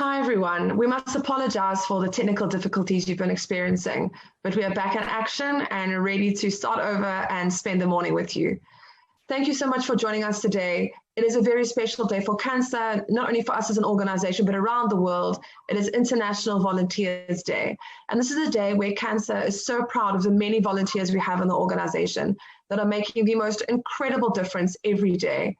Hi everyone. We must apologize for the technical difficulties you've been experiencing, but we are back in action and ready to start over and spend the morning with you. Thank you so much for joining us today. It is a very special day for CANSA, not only for us as an organization, but around the world. It is International Volunteers Day. And this is a day where CANSA is so proud of the many volunteers we have in the organization that are making the most incredible difference every day,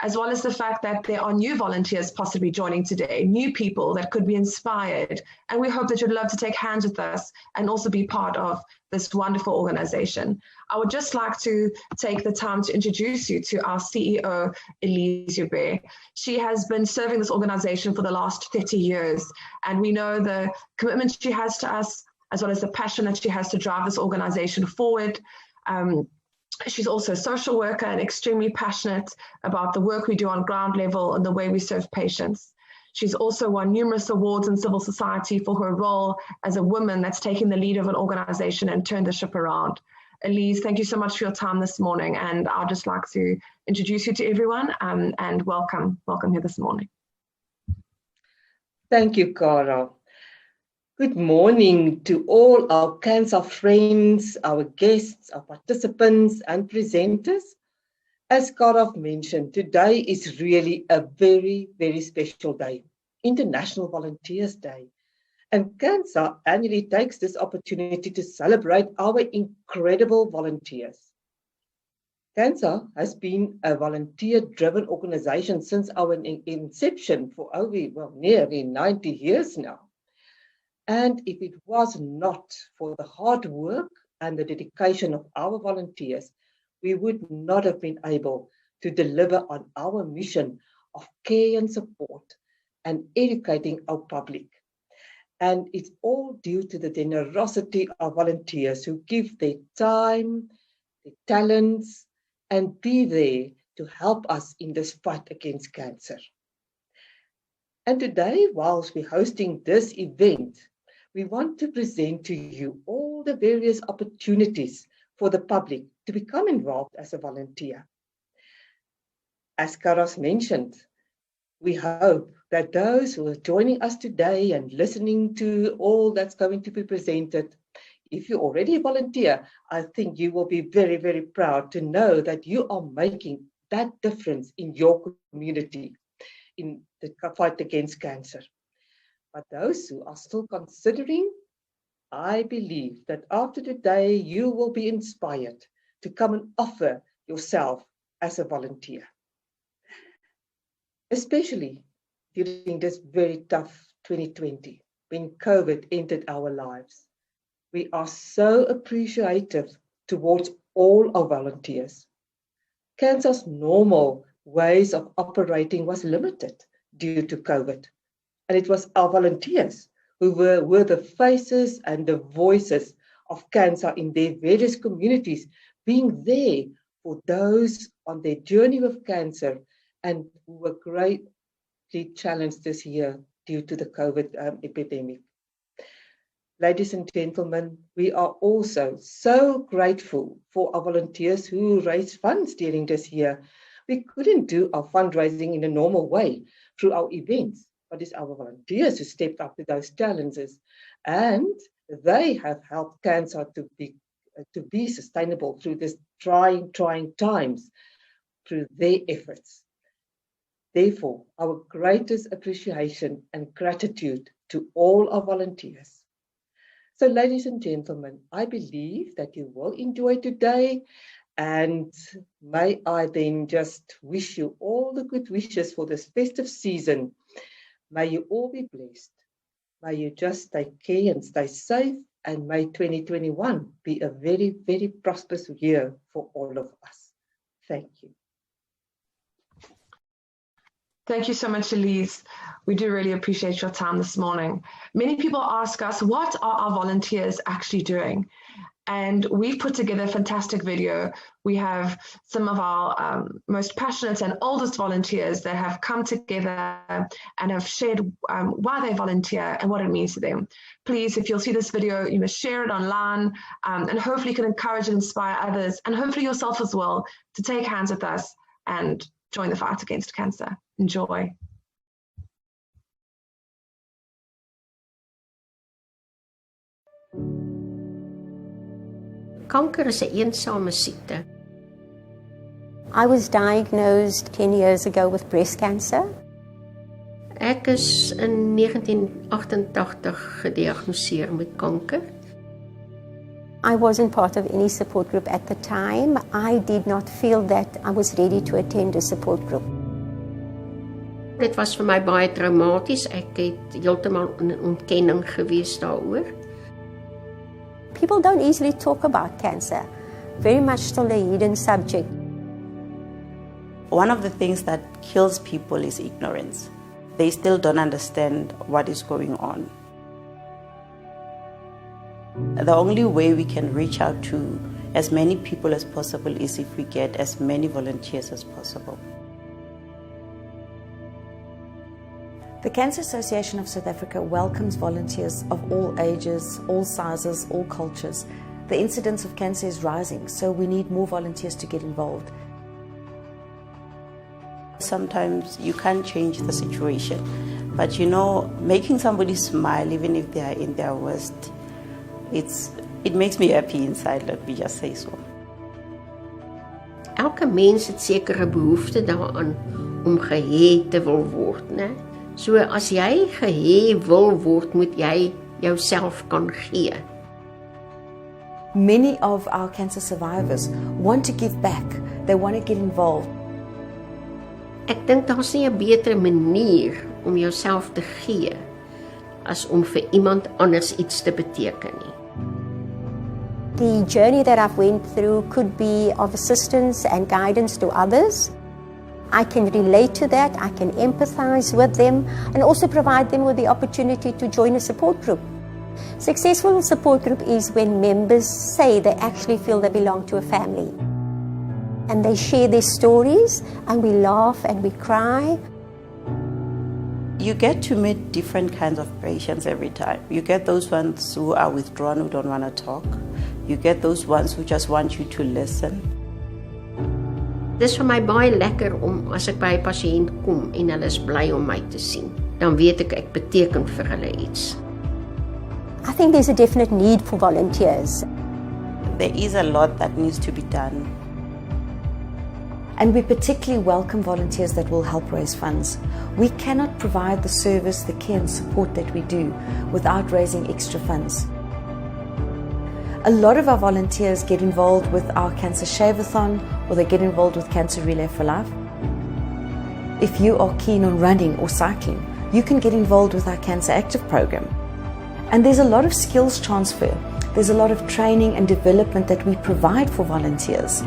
as well as the fact that there are new volunteers possibly joining today, new people that could be inspired. And we hope that you'd love to take hands with us and also be part of this wonderful organization. I would just like to take the time to introduce you to our CEO, Elise Joubert. She has been serving this organization for the last 30 years, and we know the commitment she has to us, as well as the passion that she has to drive this organization forward. She's also a social worker and extremely passionate about the work we do on ground level and the way we serve patients. She's also won numerous awards in civil society for her role as a woman that's taken the lead of an organization and turned the ship around. Elise, thank you so much for your time this morning, and I'd just like to introduce you to everyone and welcome here this morning. Thank you, Cara. Good morning to all our CANSA friends, our guests, our participants and presenters. As Cara mentioned, today is really a very, very special day, International Volunteers Day. And CANSA annually takes this opportunity to celebrate our incredible volunteers. CANSA has been a volunteer-driven organization since our inception for nearly 90 years now. And if it was not for the hard work and the dedication of our volunteers, we would not have been able to deliver on our mission of care and support and educating our public. And it's all due to the generosity of volunteers who give their time, their talents, and be there to help us in this fight against cancer. And today, whilst we're hosting this event, we want to present to you all the various opportunities for the public to become involved as a volunteer. As Karas mentioned, we hope that those who are joining us today and listening to all that's going to be presented, if you're already a volunteer, I think you will be very, very proud to know that you are making that difference in your community in the fight against cancer. But those who are still considering, I believe that after today, you will be inspired to come and offer yourself as a volunteer. Especially during this very tough 2020, when COVID entered our lives. We are so appreciative towards all our volunteers. CANSA's normal ways of operating was limited due to COVID. And it was our volunteers who were the faces and the voices of CANSA in their various communities, being there for those on their journey with cancer and who were greatly challenged this year due to the COVID epidemic. Ladies and gentlemen, we are also so grateful for our volunteers who raised funds during this year. We couldn't do our fundraising in a normal way through our events, but it's our volunteers who stepped up to those challenges, and they have helped CANSA to be sustainable through this trying times through their efforts. Therefore, our greatest appreciation and gratitude to all our volunteers. So, ladies and gentlemen, I believe that you will enjoy today, and may I then just wish you all the good wishes for this festive season. May you all be blessed. May you just take care and stay safe. And may 2021 be a very, very prosperous year for all of us. Thank you. Thank you so much, Elise. We do really appreciate your time this morning. Many people ask us, what are our volunteers actually doing? And we've put together a fantastic video. We have some of our most passionate and oldest volunteers that have come together and have shared why they volunteer and what it means to them. Please, if you'll see this video, you must share it online, and hopefully you can encourage and inspire others, and hopefully yourself as well, to take hands with us and join the fight against cancer. Enjoy. Kanker is 'n eensame siekte. I was diagnosed 10 years ago with breast cancer. Ek is in 1988 gediagnoseer met kanker. I wasn't part of any support group at the time. I did not feel that I was ready to attend a support group. Dit was vir my baie traumaties. Ek het heeltemal in ontkenning gewees daaroor. People don't easily talk about cancer. Very much still a hidden subject. One of the things that kills people is ignorance. They still don't understand what is going on. The only way we can reach out to as many people as possible is if we get as many volunteers as possible. The Cancer Association of South Africa welcomes volunteers of all ages, all sizes, all cultures. The incidence of cancer is rising, so we need more volunteers to get involved. Sometimes you can't change the situation, but making somebody smile even if they are in their worst, it makes me happy inside, let me just say so. Elke mens het sekere behoefte daaraan om gehê te wil word, né? So as jy gehê wil word, moet jy jouself kan gee. Many of our cancer survivors want to give back. They want to get involved. Ek dink daar's nie 'n beter manier om jouself te gee as om vir iemand anders iets te beteken nie. The journey that I've went through could be of assistance and guidance to others. I can relate to that, I can empathize with them, and also provide them with the opportunity to join a support group. Successful support group is when members say they actually feel they belong to a family. And they share their stories, and we laugh and we cry. You get to meet different kinds of patients every time. You get those ones who are withdrawn, who don't want to talk. You get those ones who just want you to listen. Dis vir my baie lekker om as ek by 'n pasiënt kom en hulle is bly om my te sien. Dan weet ek beteken vir hulle iets. I think there's a definite need for volunteers. There is a lot that needs to be done. And we particularly welcome volunteers that will help raise funds. We cannot provide the service, the care and support that we do without raising extra funds. A lot of our volunteers get involved with our Cancer Shave-A-Thon, or they get involved with Cancer Relay for Life. If you are keen on running or cycling, you can get involved with our Cancer Active program. And there's a lot of skills transfer. There's a lot of training and development that we provide for volunteers.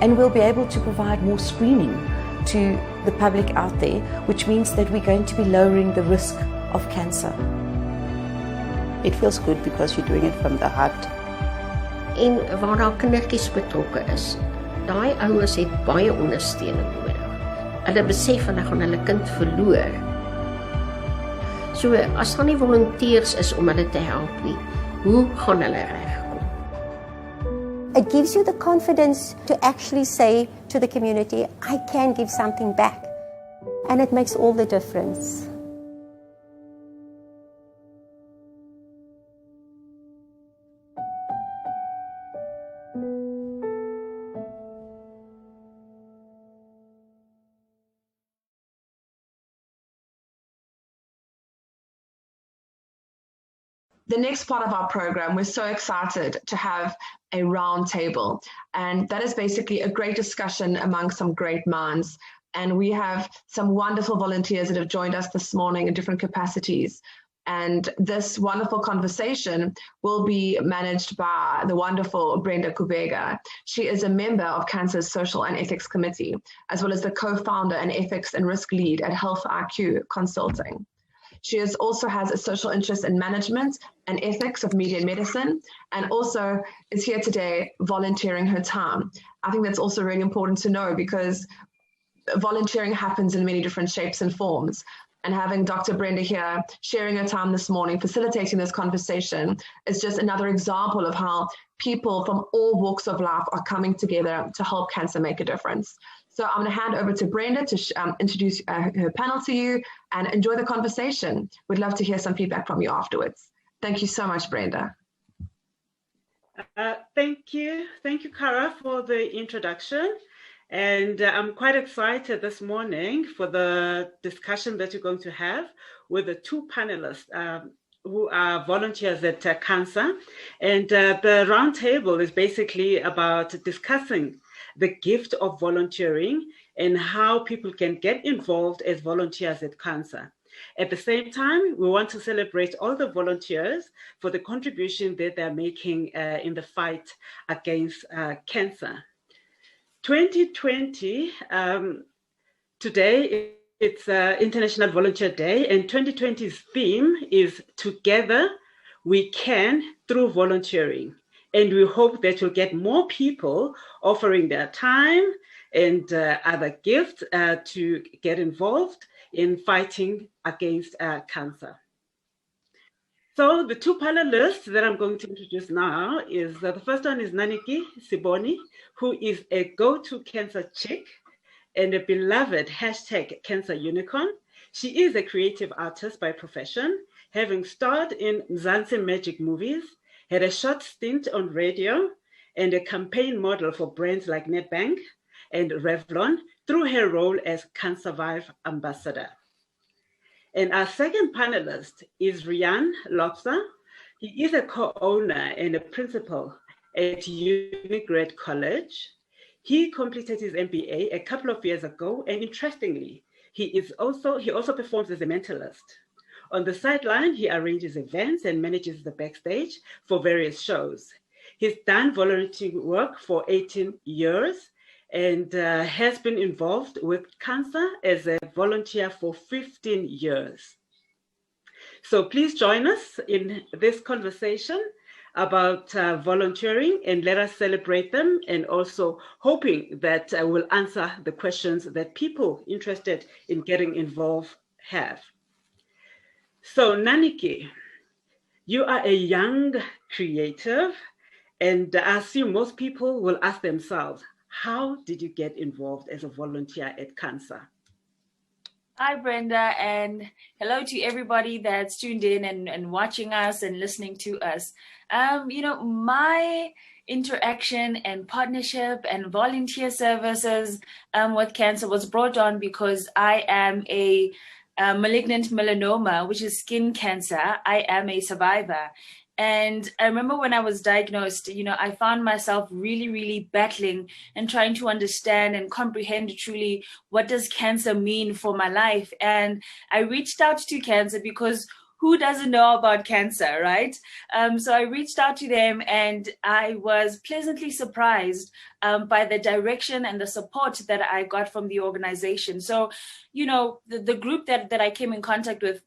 And we'll be able to provide more screening to the public out there, which means that we're going to be lowering the risk of cancer. It feels good because you're doing it from the heart. En waar daar kindertjies betrokke is, daai ouers het baie ondersteuning nodig. Hulle besef hulle gaan hulle kind verloor. So as daar nie volonteërs is om hulle te help nie, hoe gaan hulle regkom? It gives you the confidence to actually say to the community, I can give something back. And it makes all the difference. The next part of our program, we're so excited to have a round table, and that is basically a great discussion among some great minds. And we have some wonderful volunteers that have joined us this morning in different capacities. And this wonderful conversation will be managed by the wonderful Brenda Kuvega. She is a member of CANSA's Social and Ethics Committee, as well as the co-founder and ethics and risk lead at Health IQ Consulting. She also has a social interest in management and ethics of media and medicine, and also is here today volunteering her time. I think that's also really important to know, because volunteering happens in many different shapes and forms. And having Dr. Brenda here sharing her time this morning, facilitating this conversation, is just another example of how people from all walks of life are coming together to help cancer make a difference. So I'm going to hand over to Brenda to introduce her panel to you, and enjoy the conversation. We'd love to hear some feedback from you afterwards. Thank you so much, Brenda. Thank you, Cara, for the introduction. And I'm quite excited this morning for the discussion that you're going to have with the two panelists who are volunteers at CANSA. And the roundtable is basically about discussing the gift of volunteering and how people can get involved as volunteers at CANSA. At the same time, we want to celebrate all the volunteers for the contribution that they're making in the fight against cancer. 2020, today it's International Volunteer Day, and 2020's theme is Together We Can Through Volunteering. And we hope that you'll get more people offering their time and other gifts to get involved in fighting against cancer. So the two panelists that I'm going to introduce now is, the first one is Naniki Siboni, who is a go-to cancer chick and a beloved #cancer unicorn. She is a creative artist by profession, having starred in Mzansi Magic movies, had a short stint on radio, and a campaign model for brands like Nedbank and Revlon through her role as Can Survive Ambassador. And our second panelist is Rhian Lotza. He is a co-owner and a principal at Unigrad College. He completed his MBA a couple of years ago, and interestingly, he also performs as a mentalist. On the sideline, he arranges events and manages the backstage for various shows. He's done volunteer work for 18 years and has been involved with CANSA as a volunteer for 15 years. So please join us in this conversation about volunteering, and let us celebrate them, and also hoping that we'll answer the questions that people interested in getting involved have. So Naniki, you are a young creative, and I assume most people will ask themselves, how did you get involved as a volunteer at CANSA? Hi, Brenda, and hello to everybody that's tuned in and watching us and listening to us. My interaction and partnership and volunteer services with cancer was brought on because I am a malignant melanoma, which is skin cancer. I am a survivor. And I remember when I was diagnosed, I found myself really, really battling and trying to understand and comprehend truly what does cancer mean for my life. And I reached out to cancer because who doesn't know about cancer, right? So I reached out to them, and I was pleasantly surprised by the direction and the support that I got from the organization. So, the group that I came in contact with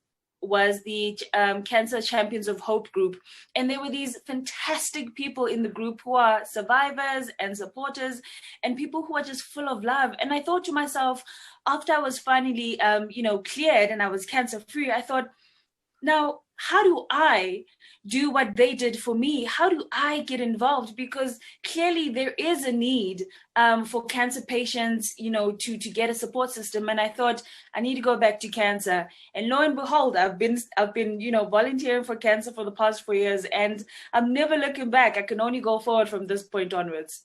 was the Cancer Champions of Hope group. And there were these fantastic people in the group who are survivors and supporters and people who are just full of love. And I thought to myself, after I was finally, cleared and I was cancer free, I thought, now, how do I do what they did for me? How do I get involved? Because clearly there is a need for cancer patients, to get a support system. And I thought I need to go back to cancer. And lo and behold, I've been volunteering for cancer for the past 4 years, and I'm never looking back. I can only go forward from this point onwards.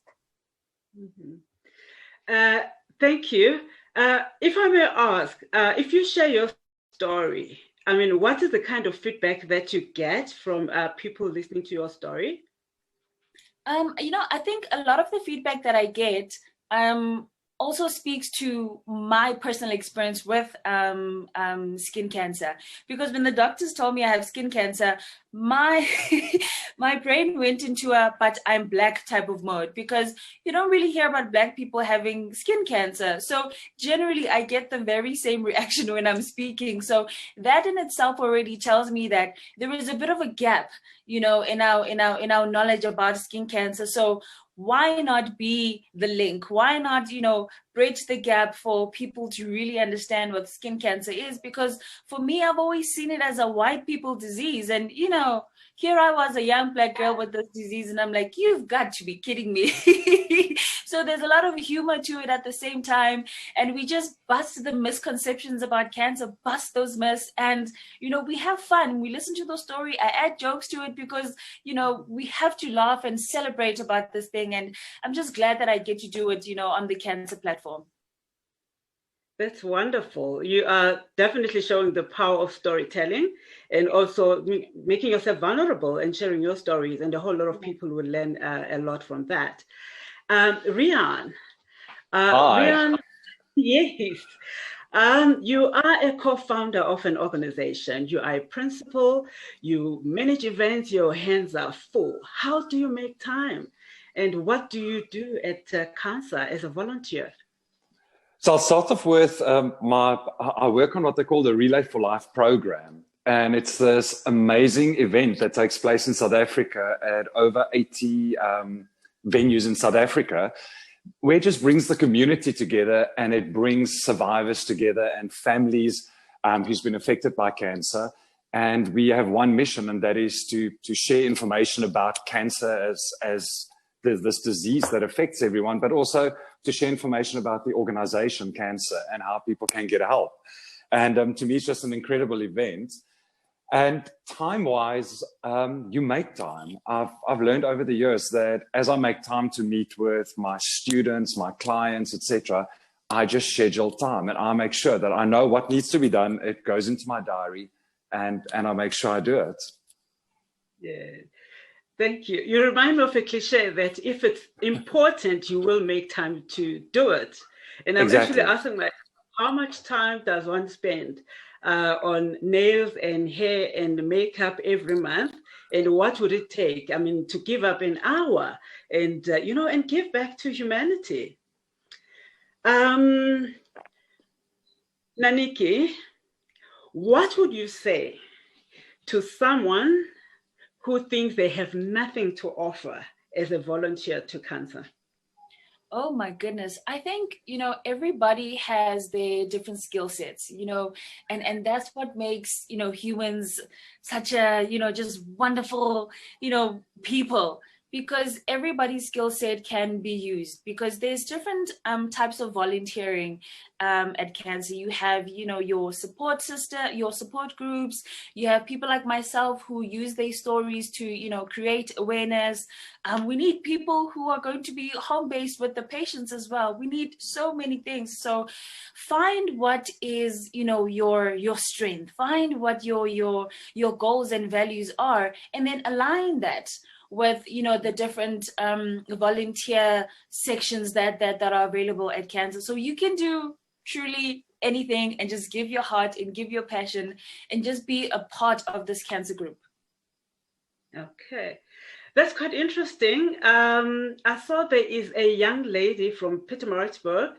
Mm-hmm. Thank you. If I may ask, if you share your story, what is the kind of feedback that you get from people listening to your story? I think a lot of the feedback that I get also speaks to my personal experience with skin cancer. Because when the doctors told me I have skin cancer, my brain went into a "but I'm black" type of mode, because you don't really hear about black people having skin cancer. So generally I get the very same reaction when I'm speaking. So that in itself already tells me that there is a bit of a gap, in our knowledge about skin cancer. So why not be the link? Why not, bridge the gap for people to really understand what skin cancer is? Because for me, I've always seen it as a white people disease. And, here I was, a young Black girl with this disease, and I'm like, you've got to be kidding me. So there's a lot of humor to it at the same time, and we just bust the misconceptions about cancer, bust those myths, and we have fun. We listen to the story. I add jokes to it because we have to laugh and celebrate about this thing, and I'm just glad that I get to do it on the cancer platform. That's wonderful. You are definitely showing the power of storytelling and also making yourself vulnerable and sharing your stories, and a whole lot of people will learn a lot from that. Rhian. Rhian, yes. You are a co-founder of an organization. You are a principal. You manage events. Your hands are full. How do you make time? And what do you do at CANSA as a volunteer? So I'll start off with I work on what they call the Relay for Life program. And it's this amazing event that takes place in South Africa at over 80 venues in South Africa, where it just brings the community together, and it brings survivors together and families who's been affected by cancer. And we have one mission, and that is to share information about cancer as this disease that affects everyone, but also to share information about the organization CANSA and how people can get help. And to me, it's just an incredible event. And time-wise, you make time. I've learned over the years that as I make time to meet with my students, my clients, etc., I just schedule time, and I make sure that I know what needs to be done. It goes into my diary, and I make sure I do it. Yeah. Thank you. You remind me of a cliche that if it's important, you will make time to do it. And I'm actually asking myself, how much time does one spend on nails and hair and makeup every month? And what would it take? I mean, to give up an hour and, and give back to humanity. Naniki, what would you say to someone who thinks they have nothing to offer as a volunteer to CANSA? Oh my goodness. I think, everybody has their different skill sets, and that's what makes, humans such a, just wonderful, people, because everybody's skill set can be used, because there's different types of volunteering at CANSA. You have, your support system, your support groups. You have people like myself who use their stories to, create awareness. We need people who are going to be home-based with the patients as well. We need so many things. So find what is, your strength. Find what your goals and values are, and then align that with the different volunteer sections that are available at CANSA. So you can do truly anything and just give your heart and give your passion and just be a part of this cancer group. Okay, that's quite interesting. I saw there is a young lady from Pietermaritzburg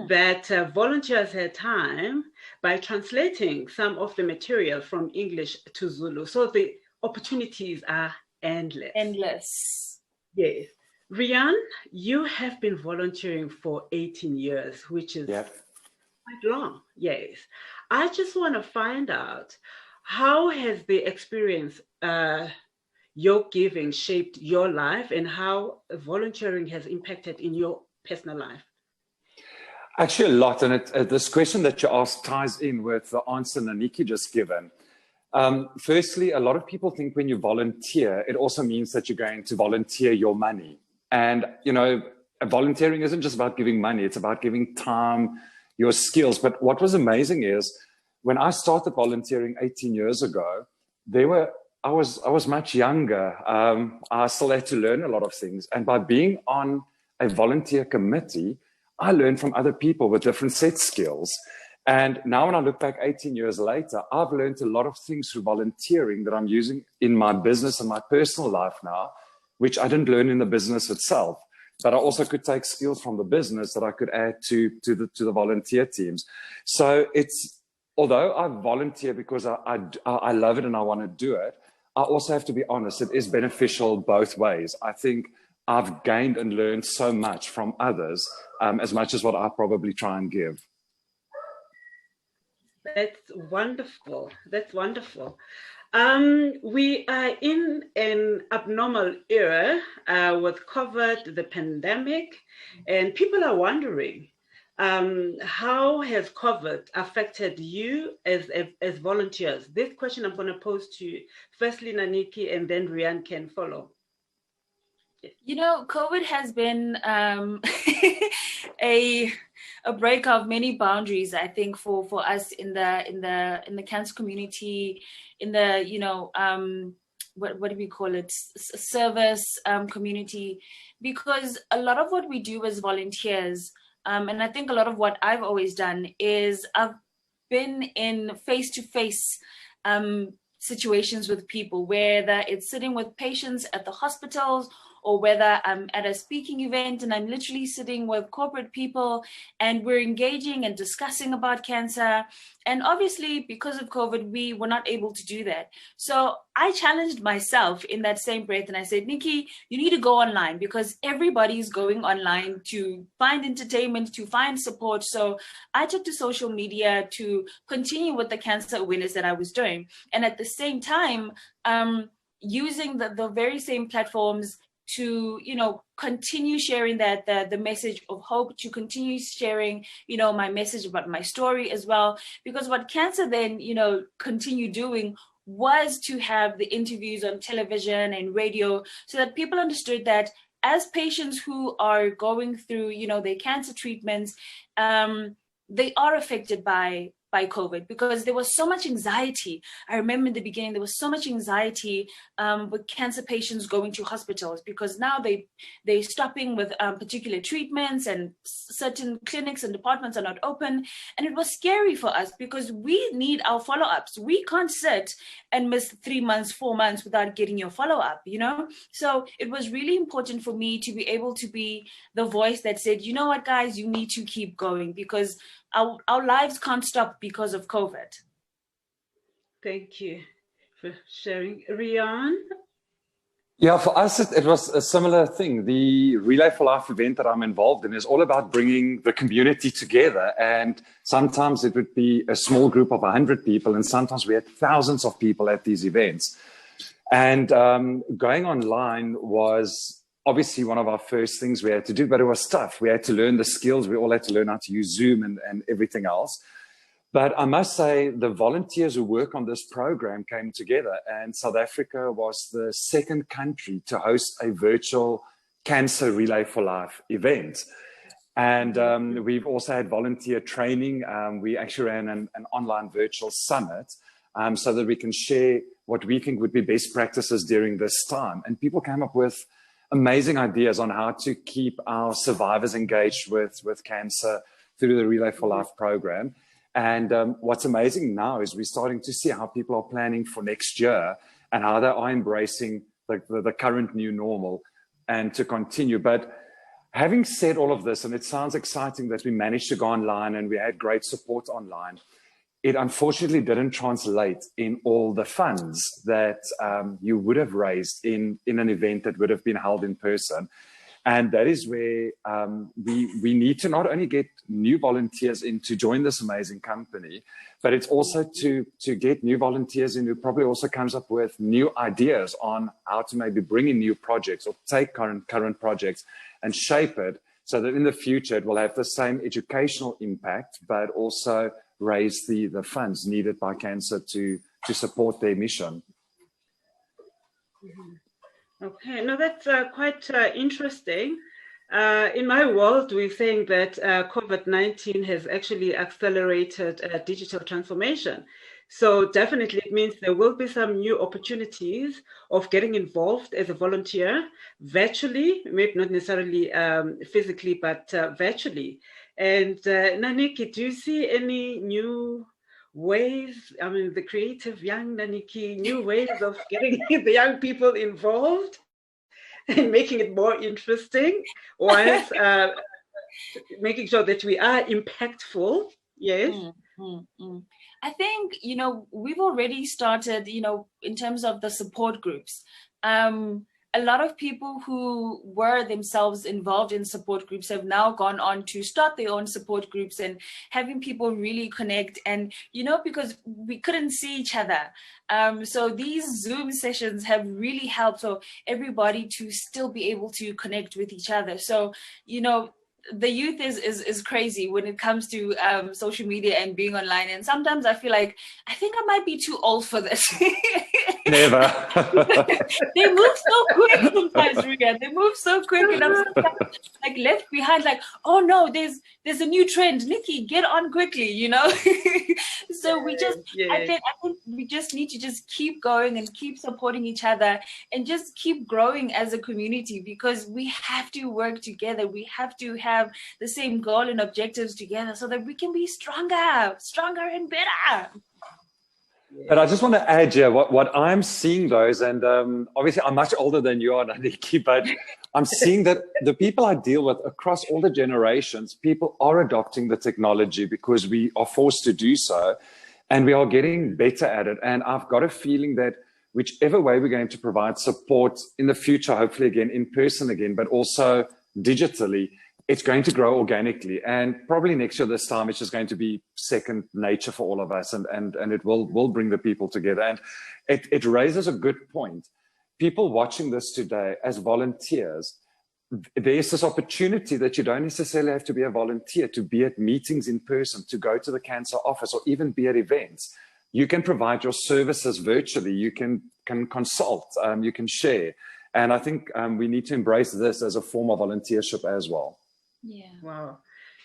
that volunteers her time by translating some of the material from English to Zulu. So the opportunities are endless. Yes. Rhian, you have been volunteering for 18 years, which is quite long. Yes. I just want to find out, how has the experience, your giving, shaped your life, and how volunteering has impacted in your personal life? Actually, a lot. And this question that you asked ties in with the answer Naniki just given. Firstly, a lot of people think when you volunteer, it also means that you're going to volunteer your money. And, volunteering isn't just about giving money. It's about giving time, your skills. But what was amazing is when I started volunteering 18 years ago, I was much younger. I still had to learn a lot of things. And by being on a volunteer committee, I learned from other people with different set skills. And now when I look back 18 years later, I've learned a lot of things through volunteering that I'm using in my business and my personal life now, which I didn't learn in the business itself. But I also could take skills from the business that I could add to the volunteer teams. So although I volunteer because I love it and I want to do it, I also have to be honest, it is beneficial both ways. I think I've gained and learned so much from others, as much as what I probably try and give. That's wonderful. That's wonderful. We are in an abnormal era with COVID, the pandemic, and people are wondering, how has COVID affected you as volunteers? This question I'm going to pose to firstly Naniki, and then Rhian can follow. You know, COVID has been a break of many boundaries, I think, for us in the cancer community, in the, you know, what do we call it, service community, because a lot of what we do as volunteers, and I think a lot of what I've always done is I've been in face-to-face situations with people, whether it's sitting with patients at the hospitals or whether I'm at a speaking event and I'm literally sitting with corporate people and we're engaging and discussing about cancer. And obviously, because of COVID, we were not able to do that. So I challenged myself in that same breath and I said, Nikki, you need to go online because everybody's going online to find entertainment, to find support. So I took to social media to continue with the cancer awareness that I was doing. And at the same time, using the very same platforms to, you know, continue sharing the message of hope, to continue sharing, you know, my message about my story as well. Because what CANSA then, you know, continued doing was to have the interviews on television and radio so that people understood that as patients who are going through, you know, their cancer treatments, they are affected by COVID because there was so much anxiety. I remember in the beginning, there was so much anxiety with cancer patients going to hospitals because now they're stopping with particular treatments and certain clinics and departments are not open. And it was scary for us because we need our follow-ups. We can't sit and miss 3 months, 4 months without getting your follow-up, you know? So it was really important for me to be able to be the voice that said, you know what, guys, you need to keep going because our lives can't stop because of COVID. Thank you for sharing. Rhian? Yeah, for us, it was a similar thing. The Relay for Life event that I'm involved in is all about bringing the community together. And sometimes it would be a small group of 100 people, and sometimes we had thousands of people at these events. And going online was obviously one of our first things we had to do, but it was tough. We had to learn the skills. We all had to learn how to use Zoom and everything else. But I must say the volunteers who work on this program came together, and South Africa was the second country to host a virtual Cancer Relay for Life event. And we've also had volunteer training. We actually ran an online virtual summit so that we can share what we think would be best practices during this time. And people came up with amazing ideas on how to keep our survivors engaged with cancer through the Relay for Life program. And what's amazing now is we're starting to see how people are planning for next year and how they are embracing the current new normal and to continue. But having said all of this, and it sounds exciting that we managed to go online and we had great support online, it unfortunately didn't translate in all the funds that you would have raised in an event that would have been held in person. And that is where we need to not only get new volunteers in to join this amazing company, but it's also to get new volunteers in who probably also comes up with new ideas on how to maybe bring in new projects or take current projects and shape it so that in the future it will have the same educational impact, but also raise the funds needed by CANSA to support their mission. Mm-hmm. Okay, no, that's quite interesting. In my world, we're saying that COVID-19 has actually accelerated digital transformation. So definitely it means there will be some new opportunities of getting involved as a volunteer virtually, maybe not necessarily physically, but virtually. And Naniki, do you see any new ways, I mean, the creative young Naniki, new ways of getting the young people involved and making it more interesting, whilst making sure that we are impactful? Yes. I think, we've already started, in terms of the support groups. a lot of people who were themselves involved in support groups have now gone on to start their own support groups and having people really connect. And, because we couldn't see each other. So these Zoom sessions have really helped for everybody to still be able to connect with each other. So, the youth is crazy when it comes to social media and being online. And sometimes I feel like, I think I might be too old for this. Never. They move so quick sometimes, Rhian. They move so quick, and I'm sometimes like left behind, like, oh no, there's a new trend. Nikki, get on quickly, So we just, I think we just need to just keep going and keep supporting each other and just keep growing as a community, because we have to work together. We have to have the same goal and objectives together so that we can be stronger and better. But I just want to add here, what I'm seeing those, and obviously I'm much older than you are, Nikki, but I'm seeing that the people I deal with across all the generations, people are adopting the technology because we are forced to do so, and we are getting better at it. And I've got a feeling that whichever way we're going to provide support in the future, hopefully again in person again, but also digitally, it's going to grow organically, and probably next year this time it's just going to be second nature for all of us, and it will bring the people together. And it raises a good point. People watching this today as volunteers, there's this opportunity that you don't necessarily have to be a volunteer to be at meetings in person, to go to the CANSA office, or even be at events. You can provide your services virtually. You can consult, you can share. And I think we need to embrace this as a form of volunteership as well. Yeah. Wow.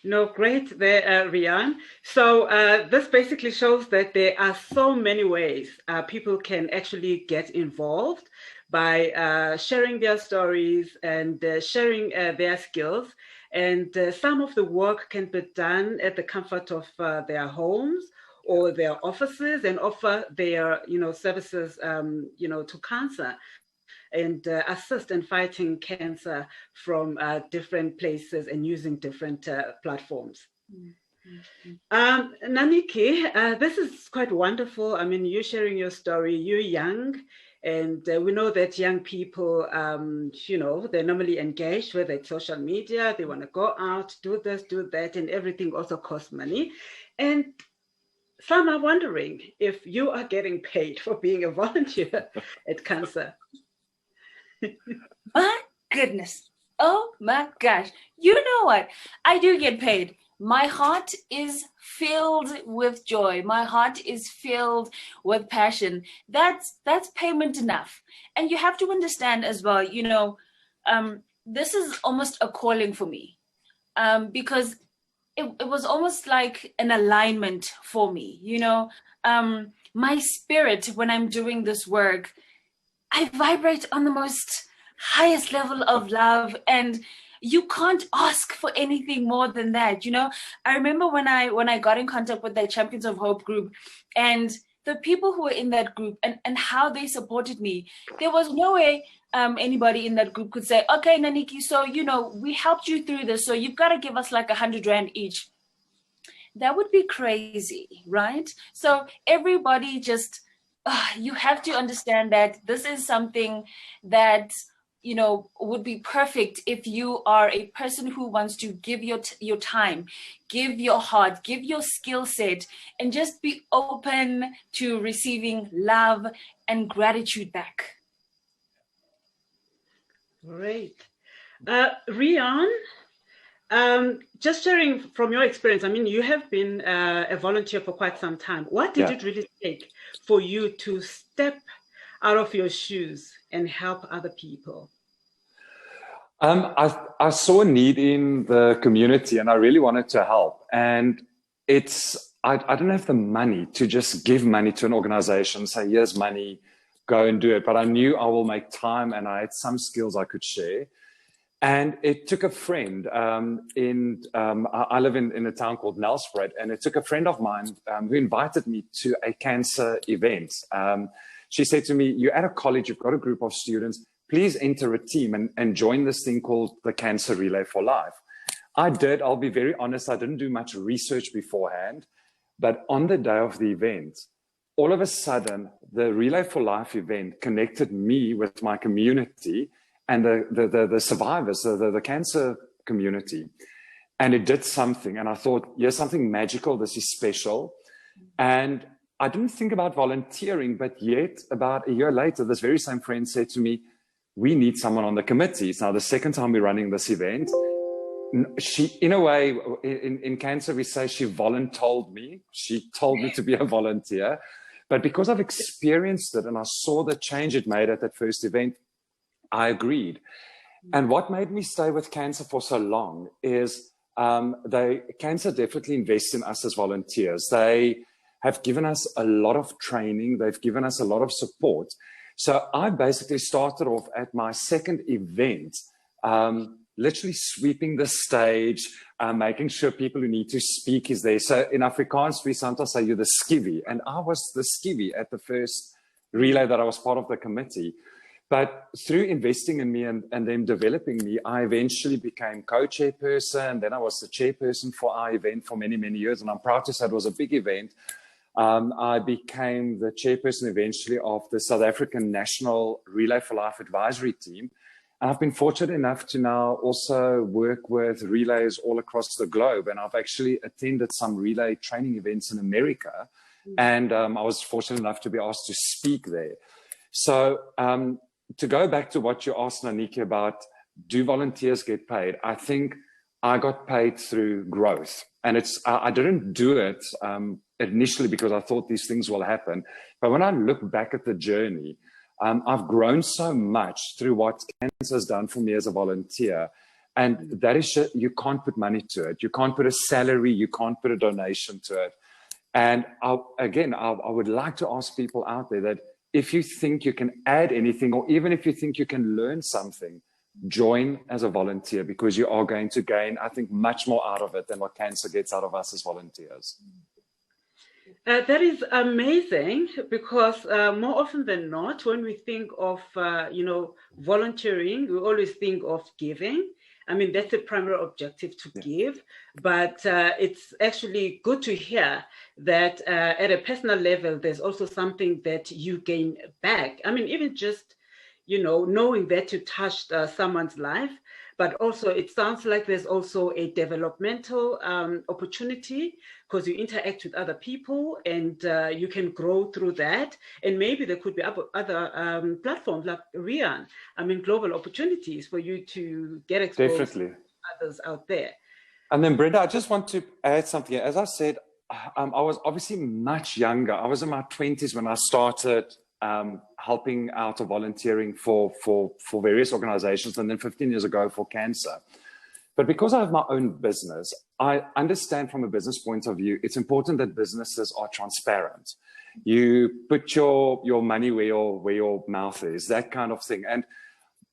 No, great there, Rhian. So this basically shows that there are so many ways people can actually get involved by sharing their stories and sharing their skills. And some of the work can be done at the comfort of their homes or their offices, and offer their, services, to CANSA, and assist in fighting cancer from different places and using different platforms. Naniki, this is quite wonderful. I mean, you're sharing your story, you're young, and we know that young people, they're normally engaged with like social media. They want to go out, do this, do that, and everything also costs money. And some are wondering if you are getting paid for being a volunteer at CANSA. My goodness. Oh my gosh. You know what? I do get paid. My heart is filled with joy. My heart is filled with passion. That's payment enough. And you have to understand as well, this is almost a calling for me, because it was almost like an alignment for me. My spirit, when I'm doing this work, I vibrate on the most highest level of love, and you can't ask for anything more than that. I remember when I got in contact with the Champions of Hope group, and the people who were in that group and how they supported me, there was no way anybody in that group could say, okay, Naniki, so, we helped you through this, so you've got to give us like 100 Rand each. That would be crazy, right? So everybody just, you have to understand that this is something that, would be perfect if you are a person who wants to give your time, give your heart, give your skill set, and just be open to receiving love and gratitude back. Great. Rhian, just sharing from your experience, I mean, you have been a volunteer for quite some time. What did it really take for you to step out of your shoes and help other people? I saw a need in the community, and I really wanted to help. And I don't have the money to just give money to an organization, say, here's money, go and do it. But I knew I will make time, and I had some skills I could share. And it took a friend I live in a town called Nelspruit, and it took a friend of mine who invited me to a cancer event. She said to me, you're at a college, you've got a group of students, please enter a team and join this thing called the Cancer Relay for Life. I did. I'll be very honest. I didn't do much research beforehand. But on the day of the event, all of a sudden, the Relay for Life event connected me with my community and the survivors, the cancer community. And it did something. And I thought, yes, something magical. This is special. And I didn't think about volunteering, but yet about a year later, this very same friend said to me, we need someone on the committee. It's now the second time we're running this event. She, in a way, in CANSA, we say she voluntold me. She told me to be a volunteer. But because I've experienced it and I saw the change it made at that first event, I agreed. And what made me stay with CANSA for so long is CANSA definitely invests in us as volunteers. They have given us a lot of training. They've given us a lot of support. So I basically started off at my second event, literally sweeping the stage, making sure people who need to speak is there. So in Afrikaans, we sometimes say you're the skivvy. And I was the skivvy at the first relay that I was part of the committee. But through investing in me and them developing me, I eventually became co-chairperson. Then I was the chairperson for our event for many, many years. And I'm proud to say it was a big event. I became the chairperson eventually of the South African National Relay for Life Advisory Team. And I've been fortunate enough to now also work with relays all across the globe. And I've actually attended some relay training events in America. And I was fortunate enough to be asked to speak there. So to go back to what you asked, Naniki, about do volunteers get paid? I think I got paid through growth. And I didn't do it initially because I thought these things will happen. But when I look back at the journey, I've grown so much through what CANSA has done for me as a volunteer. And that is, you can't put money to it. You can't put a salary. You can't put a donation to it. And I would like to ask people out there that if you think you can add anything, or even if you think you can learn something, join as a volunteer, because you are going to gain, I think, much more out of it than what CANSA gets out of us as volunteers. That is amazing, because more often than not, when we think of, volunteering, we always think of giving. I mean, that's the primary objective, to give, but it's actually good to hear that at a personal level, there's also something that you gain back. I mean, even just, knowing that you touched someone's life, but also it sounds like there's also a developmental opportunity, because you interact with other people and you can grow through that. And maybe there could be other platforms like Rhian, global opportunities for you to get exposed to others out there. And then, Brenda, I just want to add something. As I said, I was obviously much younger. I was in my 20s when I started helping out or volunteering for various organizations, and then 15 years ago for CANSA. But because I have my own business, I understand from a business point of view, it's important that businesses are transparent. You put your money where your mouth is, that kind of thing. And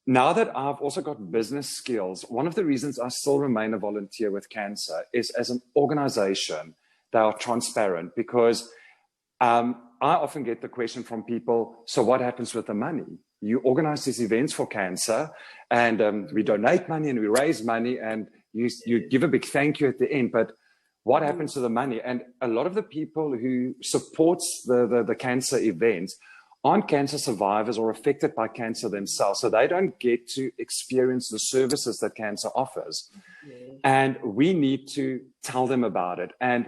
now that I've also got business skills, one of the reasons I still remain a volunteer with CANSA is, as an organization, they are transparent, because I often get the question from people, so what happens with the money? You organize these events for CANSA, and we donate money and we raise money, and you give a big thank you at the end, but what happens to the money? And a lot of the people who supports the CANSA events aren't cancer survivors or affected by cancer themselves, so they don't get to experience the services that CANSA offers. And we need to tell them about it. And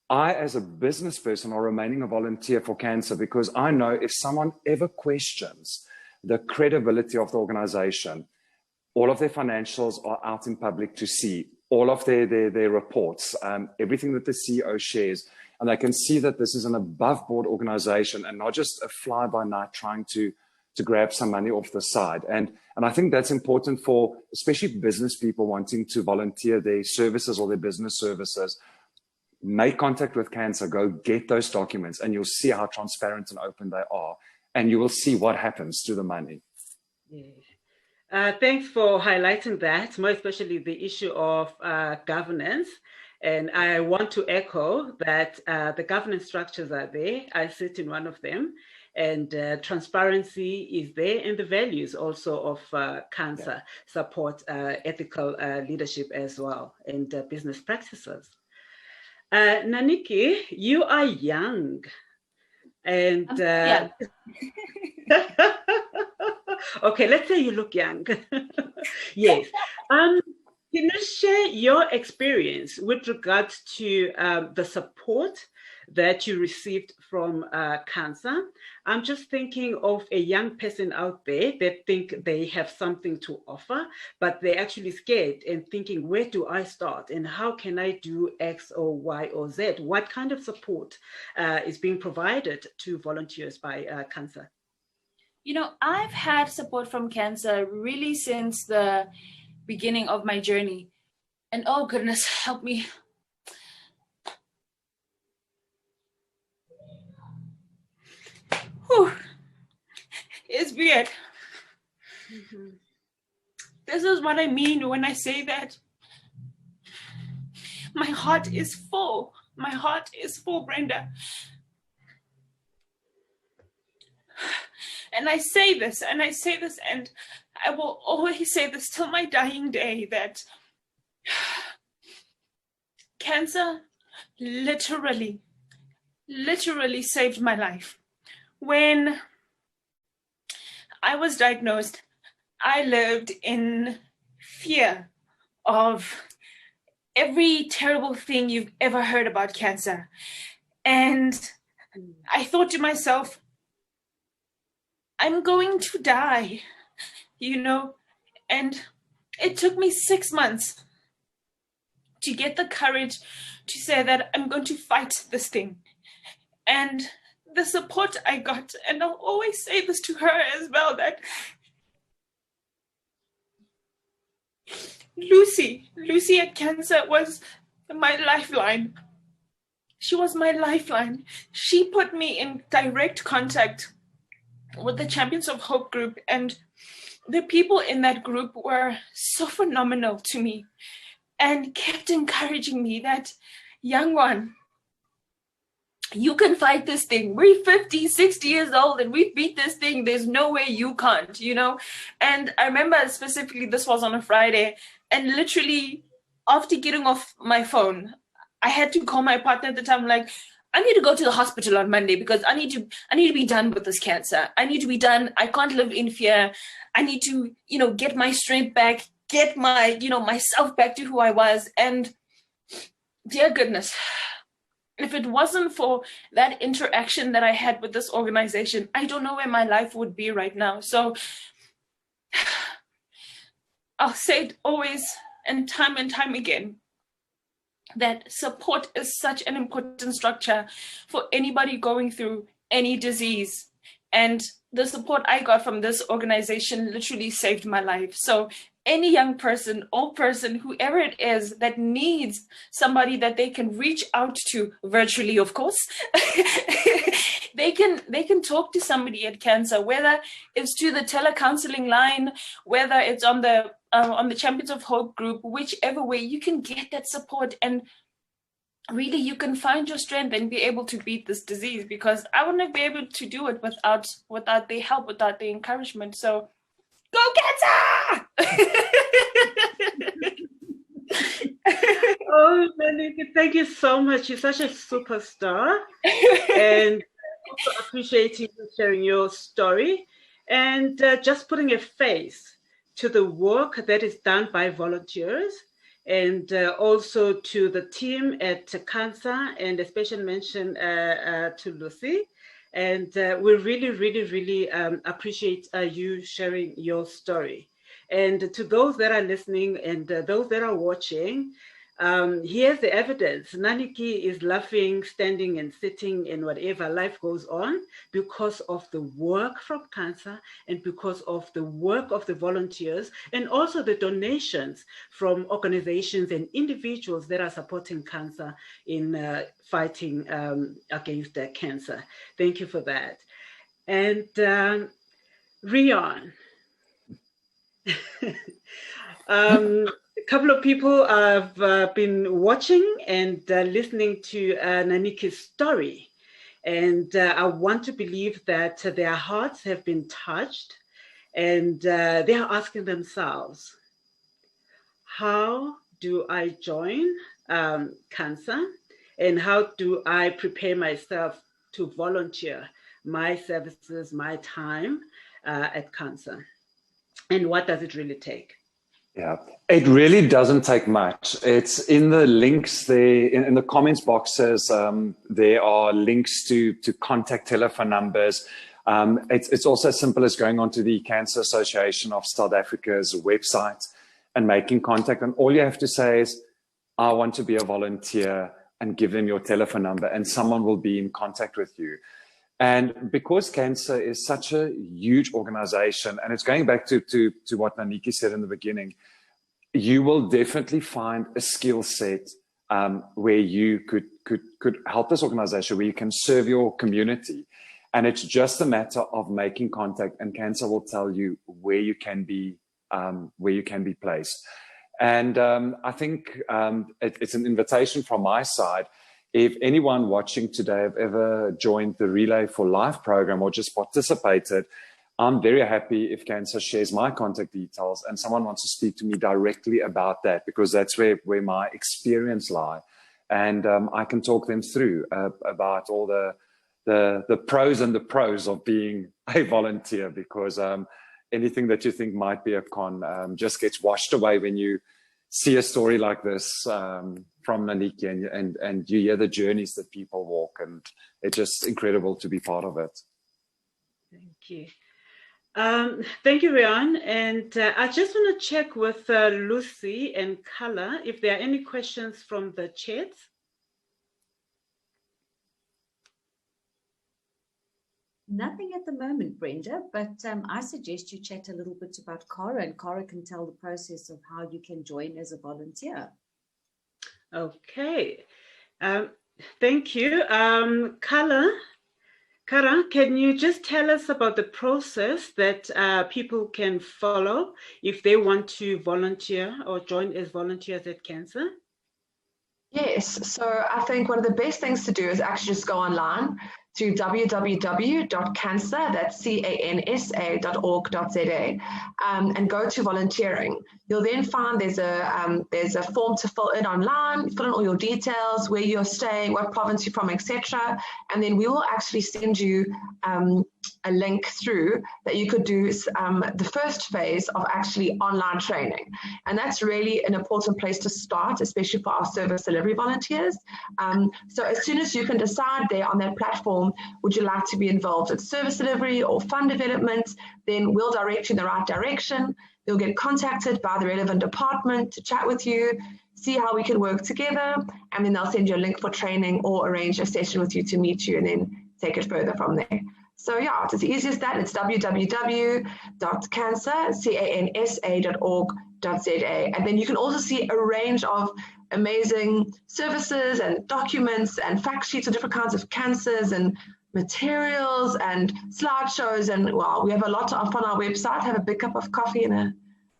I, as a business person, are remaining a volunteer for CANSA, because I know if someone ever questions the credibility of the organization, all of their financials are out in public to see, all of their reports, everything that the CEO shares, and they can see that this is an above board organization and not just a fly by night trying to grab some money off the side. And I think that's important for especially business people wanting to volunteer their services or their business services. Make contact with CANSA, go get those documents, and you'll see how transparent and open they are. And you will see what happens to the money. Thanks for highlighting that, more especially the issue of governance. And I want to echo that the governance structures are there. I sit in one of them. And transparency is there, and the values also of CANSA support ethical leadership as well, and business practices. Naniki, you are young. And Yeah. okay, let's say you look young. Yes. Can you share your experience with regards to the support that you received from CANSA? I'm just thinking of a young person out there that think they have something to offer, but they're actually scared and thinking, where do I start? And how can I do X or Y or Z? What kind of support is being provided to volunteers by CANSA? You know, I've had support from CANSA really since the beginning of my journey. And oh goodness, help me. Whew. It's weird. Mm-hmm. This is what I mean when I say that my heart is full. My heart is full, Brenda. And I say this, and I say this, and I will always say this till my dying day, that CANSA literally saved my life. When I was diagnosed, I lived in fear of every terrible thing you've ever heard about cancer. And I thought to myself, I'm going to die, you know? And it took me 6 months to get the courage to say that I'm going to fight this thing. And the support I got, and I'll always say this to her as well, that Lucy at CANSA was my lifeline. She was my lifeline. She put me in direct contact with the Champions of Hope group, and the people in that group were so phenomenal to me and kept encouraging me that, young one, you can fight this thing. We're 50, 60 years old and we beat this thing. There's no way you can't, you know? And I remember specifically this was on a Friday, and literally after getting off my phone, I had to call my partner at the time, like, I need to go to the hospital on Monday because I need to be done with this cancer. I need to be done. I can't live in fear. I need to, you know, get my strength back, get my, you know, myself back to who I was. And dear goodness, if it wasn't for that interaction that I had with this organization, I don't know where my life would be right now. So I'll say it always and time again, that support is such an important structure for anybody going through any disease. And the support I got from this organization literally saved my life. So any young person, old person, whoever it is that needs somebody that they can reach out to virtually, of course, they can talk to somebody at CANSA, whether it's to the telecounseling line, whether it's on the Champions of Hope group, whichever way, you can get that support, and really you can find your strength and be able to beat this disease, because I wouldn't be able to do it without their help, without the encouragement. So go CANSA! Oh, Nanika, thank you so much. You're such a superstar. And also appreciating you sharing your story and just putting a face to the work that is done by volunteers, and also to the team at CANSA, and a special mention to Lucy. And we really appreciate you sharing your story. And to those that are listening and those that are watching, here's the evidence. Naniki is laughing, standing and sitting, and whatever, life goes on because of the work from CANSA and because of the work of the volunteers, and also the donations from organizations and individuals that are supporting CANSA in fighting against cancer. Thank you for that. And Rhian, a couple of people have been watching and listening to Naniki's story, and I want to believe that their hearts have been touched, and they are asking themselves, how do I join CANSA, and how do I prepare myself to volunteer my services, my time at CANSA? And what does it really take? Yeah, it really doesn't take much. It's in the links there, in the comments boxes. There are links to contact telephone numbers. It's also as simple as going onto the Cancer Association of South Africa's website and making contact. And all you have to say is, I want to be a volunteer, and give them your telephone number, and someone will be in contact with you. And because CANSA is such a huge organization, and it's going back to what Naniki said in the beginning, you will definitely find a skill set where you could help this organization, where you can serve your community. And it's just a matter of making contact, and CANSA will tell you where you can be placed. And I think it's an invitation from my side. If anyone watching today have ever joined the Relay for Life program or just participated, I'm very happy if CANSA shares my contact details and someone wants to speak to me directly about that, because that's where my experience lies. And I can talk them through about all the pros and the pros of being a volunteer, because anything that you think might be a con just gets washed away when you see a story like this from Naniki, and you hear the journeys that people walk, and it's just incredible to be part of it. Thank you. Thank you, Rhian. And I just want to check with Lucy and Carla if there are any questions from the chat. Nothing at the moment, Brenda, but I suggest you chat a little bit about Cara, and Cara can tell the process of how you can join as a volunteer. Okay. Thank you. Cara, can you just tell us about the process that people can follow if they want to volunteer or join as volunteers at CANSA? Yes, so I think one of the best things to do is actually just go online to www.cansa, that's cansa.org.za, and go to volunteering. You'll then find there's a form to fill in online, fill in all your details, where you're staying, what province you're from, etc. And then we will actually send you a link through that you could do the first phase of actually online training. And that's really an important place to start, especially for our service delivery volunteers. So as soon as you can decide there on that platform, would you like to be involved in service delivery or fund development, then we'll direct you in the right direction. You'll get contacted by the relevant department to chat with you, see how we can work together, and then they'll send you a link for training or arrange a session with you to meet you and then take it further from there. So yeah, it's as easy as that. It's www.cansa.org.za. And then you can also see a range of amazing services and documents and fact sheets of different kinds of cancers and materials and slideshows. And wow, we have a lot to offer on our website. Have a big cup of coffee and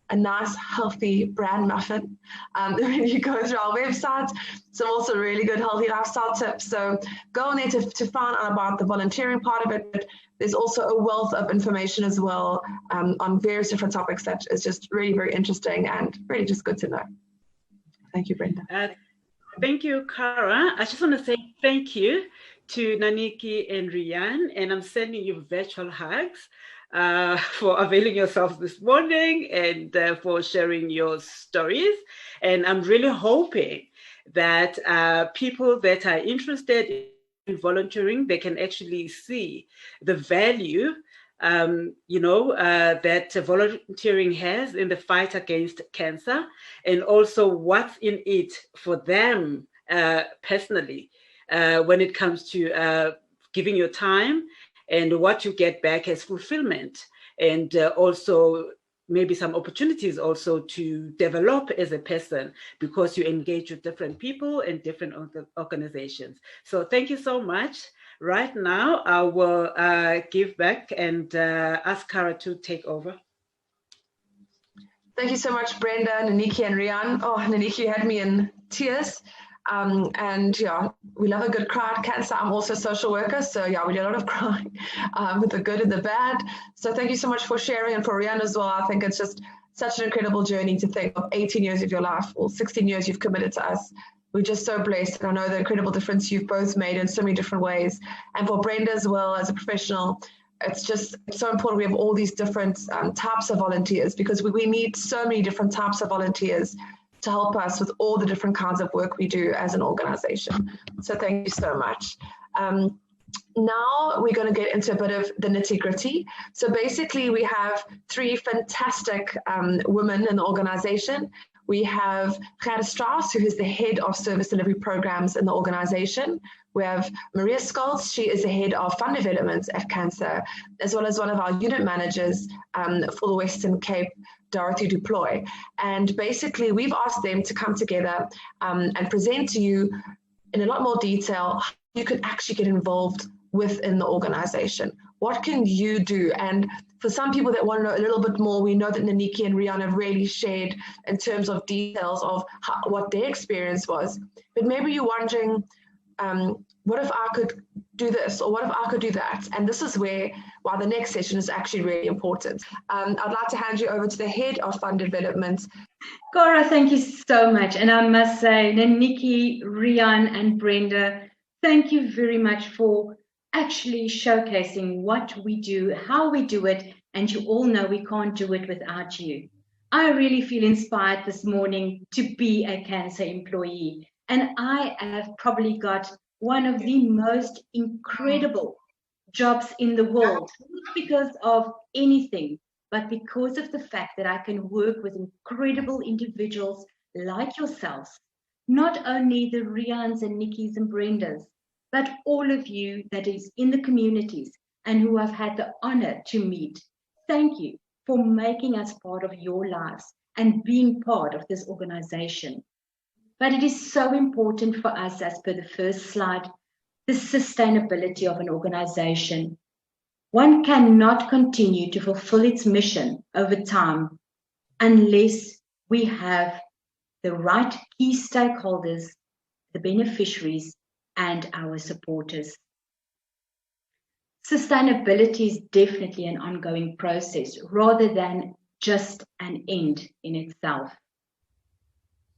a nice, healthy bran muffin when you go through our website. Some also really good healthy lifestyle tips. So go on there to find out about the volunteering part of it. But there's also a wealth of information as well on various different topics that is just really very interesting and really just good to know. Thank you, Brenda. Thank you, Cara. I just want to say thank you to Naniki and Rhian, and I'm sending you virtual hugs for availing yourselves this morning and for sharing your stories. And I'm really hoping that people that are interested in volunteering, they can actually see the value that volunteering has in the fight against cancer, and also what's in it for them personally when it comes to giving your time and what you get back as fulfillment, and also maybe some opportunities also to develop as a person because you engage with different people and different organizations. So thank you so much. Right now, I will give back and ask Cara to take over. Thank you so much, Brenda, Naniki, and Rhian. Oh, Naniki, you had me in tears. And yeah, we love a good cry at CANSA. I'm also a social worker, so yeah, we do a lot of crying, the good and the bad. So thank you so much for sharing, and for Rhian as well. I think it's just such an incredible journey to think of 18 years of your life, or 16 years you've committed to us, we're just so blessed. And I know the incredible difference you've both made in so many different ways. And for Brenda as well, as a professional, it's so important we have all these different types of volunteers, because we need so many different types of volunteers to help us with all the different kinds of work we do as an organization. So thank you so much. Now we're going to get into a bit of the nitty-gritty. So basically we have three fantastic women in the organization. We have Gerda Strauss, who is the head of service delivery programs in the organization. We have Maria Schultz, she is the head of fund development at CANSA, as well as one of our unit managers for the Western Cape, Dorothy Duploye. And basically we've asked them to come together and present to you in a lot more detail how you can actually get involved within the organization. What can you do? And for some people that want to know a little bit more, we know that Naniki and Rhian have really shared in terms of details of what their experience was. But maybe you're wondering, what if I could do this, or what if I could do that? And this is why the next session is actually really important. I'd like to hand you over to the head of fund development. Cora, thank you so much. And I must say, Naniki, Rhian and Brenda, thank you very much for actually showcasing what we do, how we do it, and you all know we can't do it without you. I really feel inspired this morning to be a CANSA employee, and I have probably got one of the most incredible jobs in the world, not because of anything, but because of the fact that I can work with incredible individuals like yourselves, not only the Rhians and Nikis and Brendas, but all of you that is in the communities and who I've had the honor to meet. Thank you for making us part of your lives and being part of this organization. But it is so important for us, as per the first slide, the sustainability of an organization. One cannot continue to fulfill its mission over time unless we have the right key stakeholders, the beneficiaries, and our supporters. Sustainability is definitely an ongoing process rather than just an end in itself.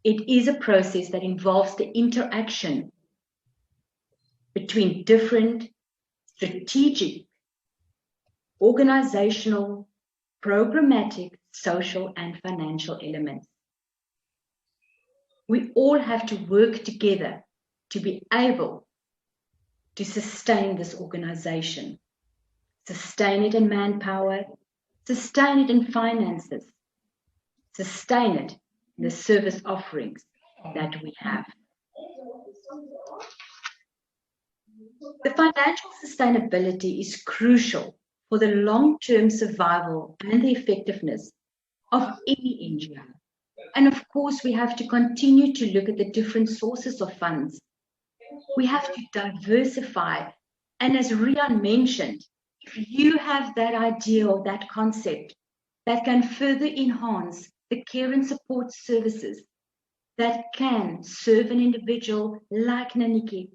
It is a process that involves the interaction between different strategic, organizational, programmatic, social, and financial elements. We all have to work together to be able to sustain this organization, sustain it in manpower, sustain it in finances, sustain it in the service offerings that we have. The financial sustainability is crucial for the long-term survival and the effectiveness of any NGO. And of course, we have to continue to look at the different sources of funds. We have to diversify. And as Rhian mentioned, if you have that idea or that concept that can further enhance the care and support services that can serve an individual like Naniki,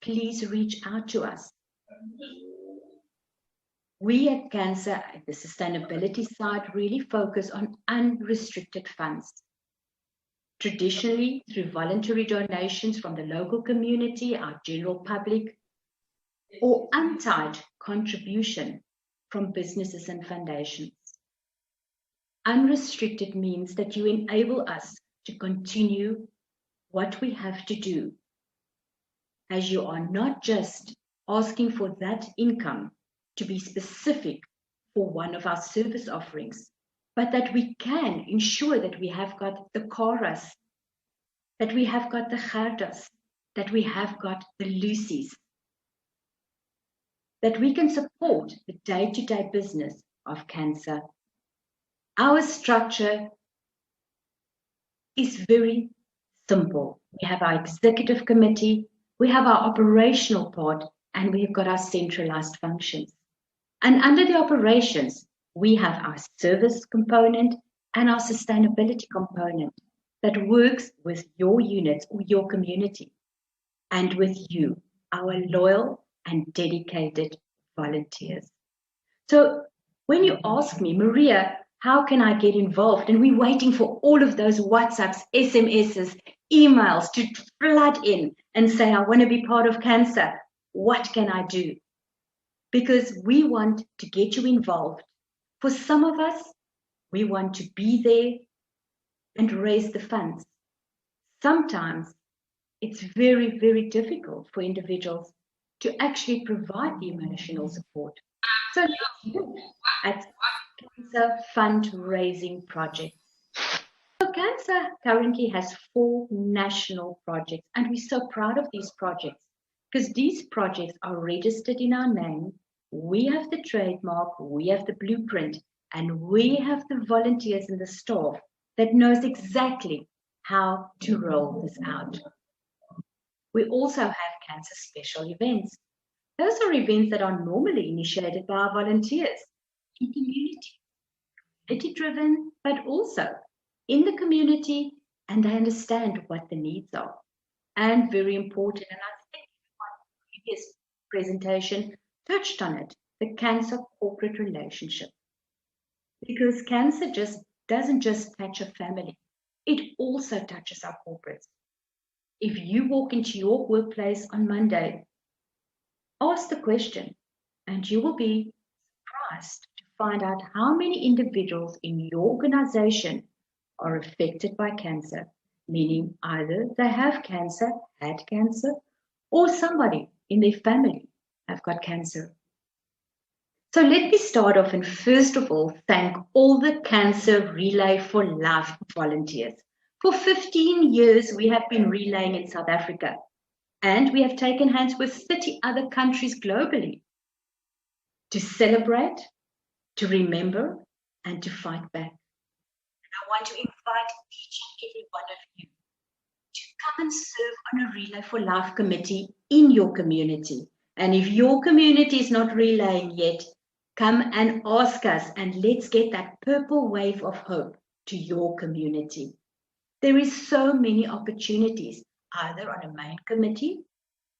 please reach out to us. We at CANSA, at the sustainability side, really focus on unrestricted funds. Traditionally, through voluntary donations from the local community, our general public, or untied contribution from businesses and foundations. Unrestricted means that you enable us to continue what we have to do, as you are not just asking for that income to be specific for one of our service offerings, but that we can ensure that we have got the Coras, that we have got the Gerdas, that we have got the Lucies, that we can support the day-to-day business of CANSA. Our structure is very simple. We have our executive committee, we have our operational part, and we've got our centralized functions. And under the operations, we have our service component and our sustainability component that works with your units or your community and with you, our loyal and dedicated volunteers. So when you ask me, Maria, How can I get involved? And we're waiting for all of those WhatsApps, SMSs, emails to flood in and say, I want to be part of CANSA. What can I do? Because we want to get you involved. For some of us, we want to be there and raise the funds. Sometimes it's very, very difficult for individuals to actually provide the emotional support. So let's look at CANSA fundraising projects. So CANSA currently has 4 national projects, and we're so proud of these projects because these projects are registered in our name. We have the trademark, we have the blueprint, and we have the volunteers and the staff that knows exactly how to roll this out. We also have CANSA special events. Those are events that are normally initiated by our volunteers in community-driven, but also in the community, and they understand what the needs are. And very important, and I think the previous presentation touched on it, the CANSA corporate relationship. Because CANSA doesn't just touch a family, it also touches our corporates. If you walk into your workplace on Monday, ask the question, and you will be surprised to find out how many individuals in your organization are affected by cancer, meaning either they have cancer, had cancer, or somebody in their family have got cancer. So let me start off and first of all thank all the Cancer Relay for Life volunteers. For 15 years we have been relaying in South Africa, and we have taken hands with 30 other countries globally to celebrate, to remember, and to fight back. And I want to invite each and every one of you to come and serve on a Relay for Life committee in your community. And if your community is not relaying yet, come and ask us, and let's get that purple wave of hope to your community. There is so many opportunities, either on a main committee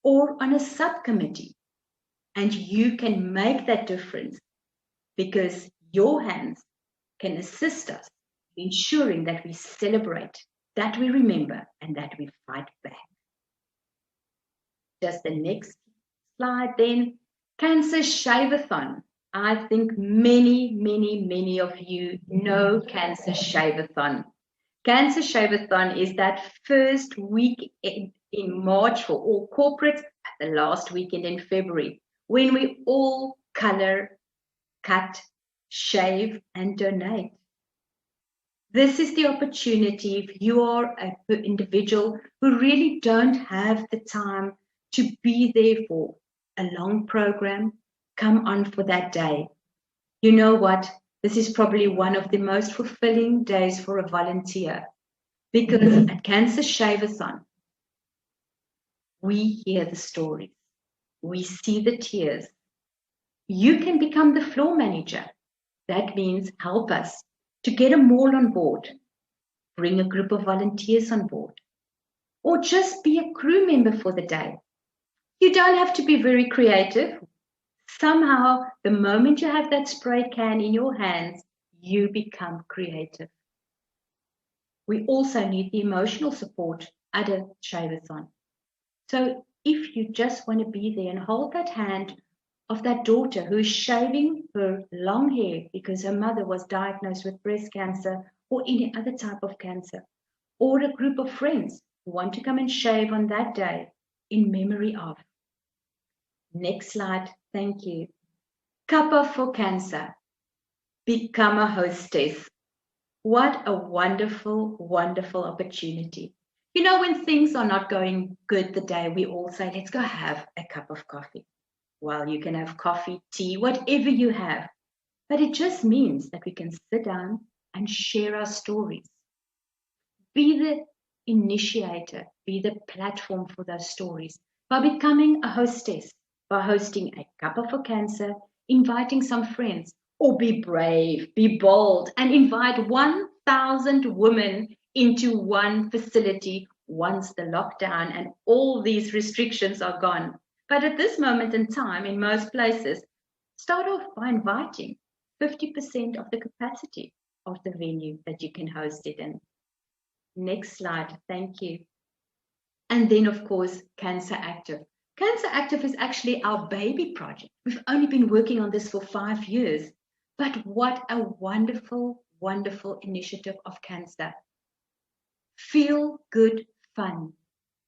or on a subcommittee. And you can make that difference because your hands can assist us in ensuring that we celebrate, that we remember, and that we fight back. Just the next slide then. CANSA Shave-A-Thon. I think many of you know CANSA Shave-A-Thon. CANSA Shave-A-Thon is that first week in March for all corporates, the last weekend in February, when we all color, cut, shave, and donate. This is the opportunity if you are an individual who really don't have the time to be there for a long program, come on for that day. You know what? This is probably one of the most fulfilling days for a volunteer because at CANSA Shave-A-Thon, we hear the stories. We see the tears. You can become the floor manager. That means help us to get them all on board, bring a group of volunteers on board, or just be a crew member for the day. You don't have to be very creative. Somehow, the moment you have that spray can in your hands, you become creative. We also need the emotional support at a Shave-A-Thon. So if you just want to be there and hold that hand of that daughter who is shaving her long hair because her mother was diagnosed with breast cancer or any other type of cancer, or a group of friends who want to come and shave on that day in memory of. Next slide, thank you. Kappa for Cancer. Become a hostess. What a wonderful, wonderful opportunity. You know, when things are not going good the day, we all say, let's go have a cup of coffee. Well, you can have coffee, tea, whatever you have. But it just means that we can sit down and share our stories. Be the initiator, be the platform for those stories by becoming a hostess, by hosting a Kappa for Cancer, inviting some friends, or be brave, be bold, and invite 1,000 women into one facility once the lockdown and all these restrictions are gone. But at this moment in time, in most places, start off by inviting 50% of the capacity. of the venue that you can host it in. Next slide, thank you. And then, of course, CANSA Active. CANSA Active is actually our baby project. We've only been working on this for 5 years, but what a wonderful, wonderful initiative of CANSA. Feel good fun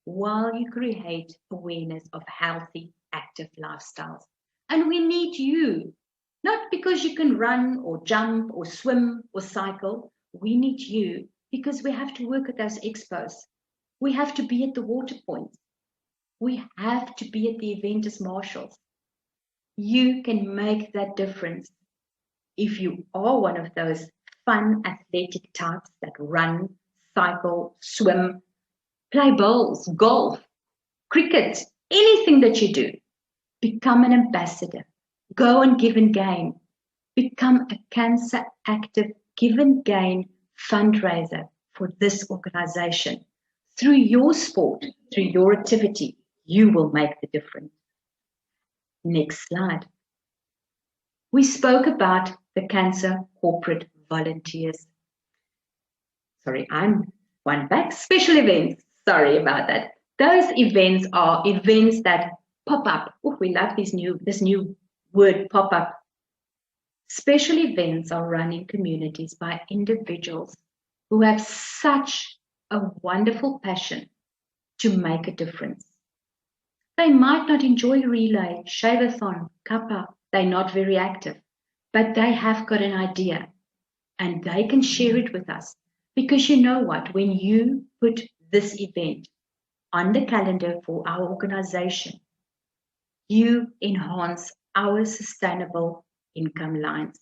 while you create awareness of healthy, active lifestyles. And we need you, not because you can run or jump or swim or cycle. We need you because we have to work at those expos. We have to be at the water points. We have to be at the event as marshals. You can make that difference if you are one of those fun athletic types that run, cycle, swim, play bowls, golf, cricket, anything that you do. Become an ambassador. Go and give and gain. Become a CANSA Active give and gain fundraiser for this organization. Through your sport, through your activity, you will make the difference. Next slide. We spoke about the CANSA corporate volunteers. Sorry, I'm one back. Special events. Sorry about that. Those events are events that pop up. Oh, we love this new word, pop up. Special events are run in communities by individuals who have such a wonderful passion to make a difference. They might not enjoy relay, Shave-A-Thon, Kappa. They're not very active, but they have got an idea and they can share it with us. Because you know what, when you put this event on the calendar for our organization, you enhance our sustainable income lines.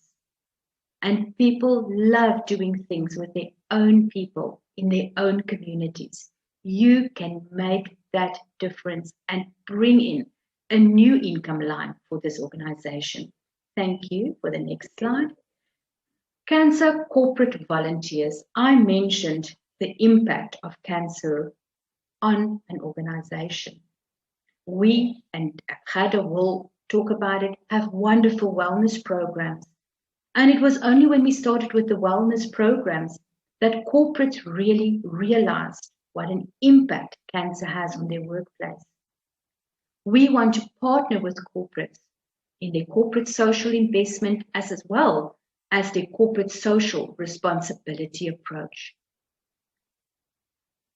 And people love doing things with their own people in their own communities. You can make that difference and bring in a new income line for this organization. Thank you. For the next slide. CANSA corporate volunteers. I mentioned the impact of cancer on an organization. We, and Khada will talk about it, have wonderful wellness programs. And it was only when we started with the wellness programs that corporates really realized what an impact cancer has on their workplace. We want to partner with corporates in their corporate social investment as well as their corporate social responsibility approach.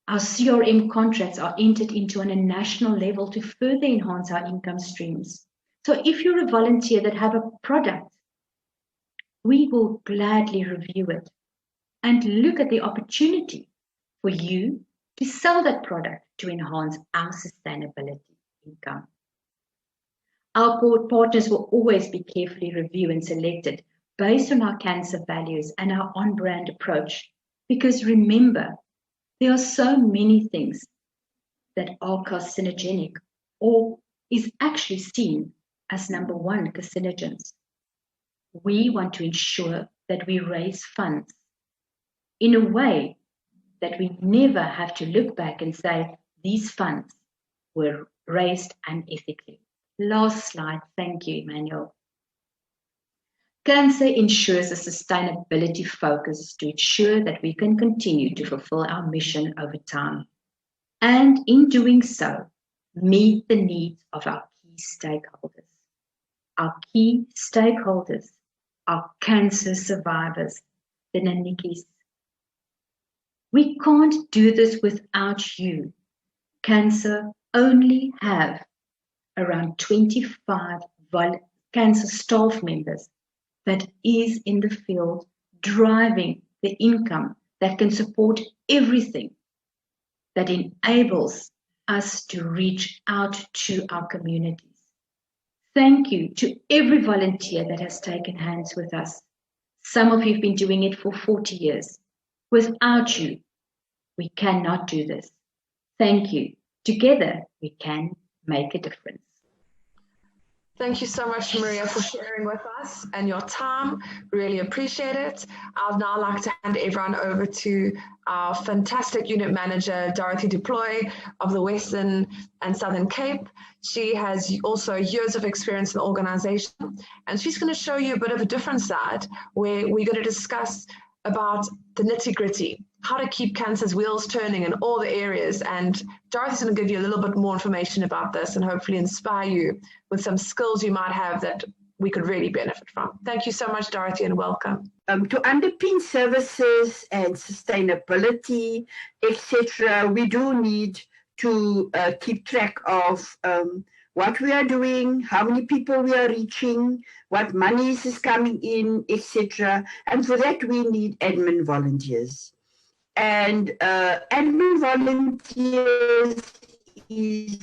Our CRM contracts are entered into on a national level to further enhance our income streams. So if you're a volunteer that have a product, we will gladly review it and look at the opportunity for you to sell that product to enhance our sustainability income. Our board partners will always be carefully reviewed and selected based on our cancer values and our on-brand approach. Because remember, there are so many things that are carcinogenic or is actually seen as number one carcinogens. We want to ensure that we raise funds in a way that we never have to look back and say these funds were raised unethically. Last slide. Thank you, Emmanuel. CANSA ensures a sustainability focus to ensure that we can continue to fulfill our mission over time. And in doing so, meet the needs of our key stakeholders. Our key stakeholders are cancer survivors, the Nanikis. We can't do this without you. CANSA only have around 25 cancer staff members that is in the field driving the income that can support everything that enables us to reach out to our communities. Thank you to every volunteer that has taken hands with us. Some of you have been doing it for 40 years. Without you, we cannot do this. Thank you. Together, we can make a difference. Thank you so much, Maria, for sharing with us and your time. Really appreciate it. I'd now like to hand everyone over to our fantastic unit manager, Dorothy Duploye of the Western and Southern Cape. She has also years of experience in the organization, and she's going to show you a bit of a different side where we're going to discuss about the nitty-gritty, how to keep CANSA's wheels turning in all the areas. And Dorothy's going to give you a little bit more information about this and hopefully inspire you with some skills you might have that we could really benefit from. Thank you so much, Dorothy, and welcome. To underpin services and sustainability, etc., we do need to keep track of what we are doing, how many people we are reaching, what money is coming in, etc. And for that, we need admin volunteers. And admin volunteers is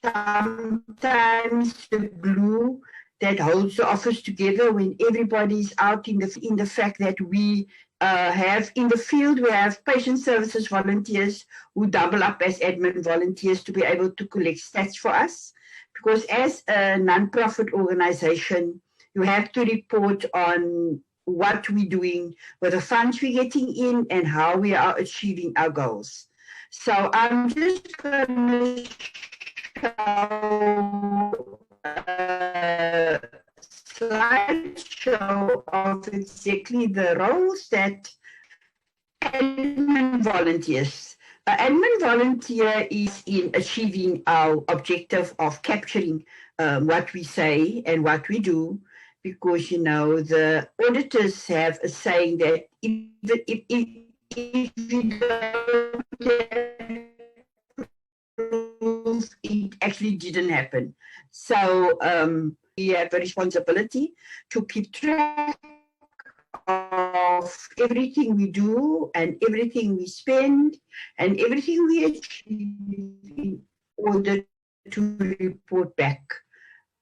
sometimes the glue that holds the office together when everybody's out in the fact that we have in the field, we have patient services volunteers who double up as admin volunteers to be able to collect stats for us. Because as a non-profit organization, you have to report on what we're doing with the funds we're getting in and how we are achieving our goals. So I'm just going to show a slideshow of exactly the roles that admin volunteers. Admin volunteer is in achieving our objective of capturing what we say and what we do, because, you know, the auditors have a saying that if you don't prove, it actually didn't happen. So we have a responsibility to keep track of everything we do and everything we spend and everything we achieve in order to report back.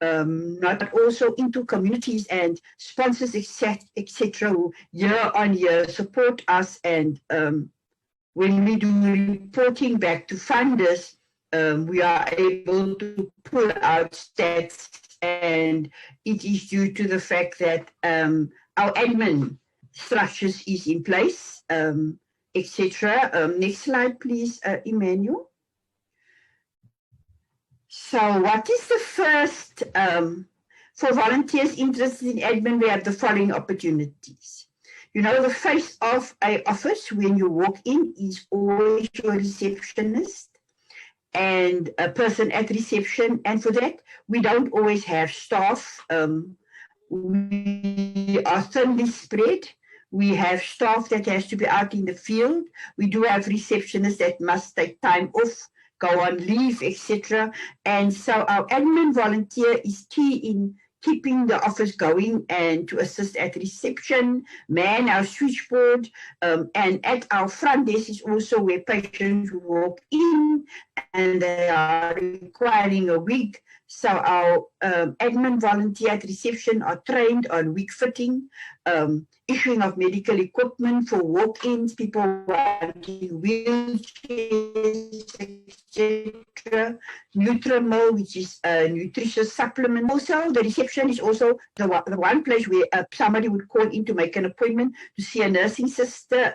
Not also into communities and sponsors, etc., who year on year support us. And when we do reporting back to funders, we are able to pull out stats, and it is due to the fact that our admin structures is in place, etc. Next slide, please, Emmanuel. So what is the first, for volunteers interested in admin, we have the following opportunities. You know, the face of an office when you walk in is always your receptionist and a person at reception. And for that, we don't always have staff. We are thinly spread. We have staff that has to be out in the field. We do have receptionists that must take time off, go on leave, etc. And so our admin volunteer is key in keeping the office going and to assist at reception, man our switchboard, and at our front desk is also where patients walk in and they are requiring a wig. So our admin volunteer at reception are trained on wig fitting, issuing of medical equipment for walk-ins, people wanting wheelchairs, etc. Nutrimil, which is a nutritious supplement. Also, the reception is also the one place where somebody would call in to make an appointment to see a nursing sister,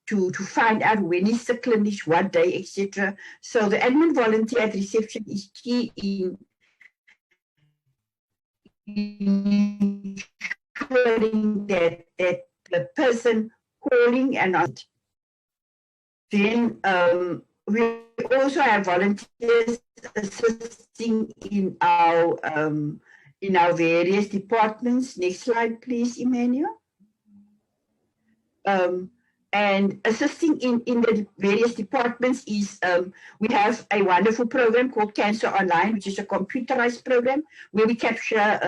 to find out when is the clinic, what day, etc. So the admin volunteer at reception is key in ensuring that the person calling and not. Then we also have volunteers assisting in our various departments. Next slide, please, Emmanuel. And assisting in the various departments is, we have a wonderful program called CANSA Online, which is a computerized program where we capture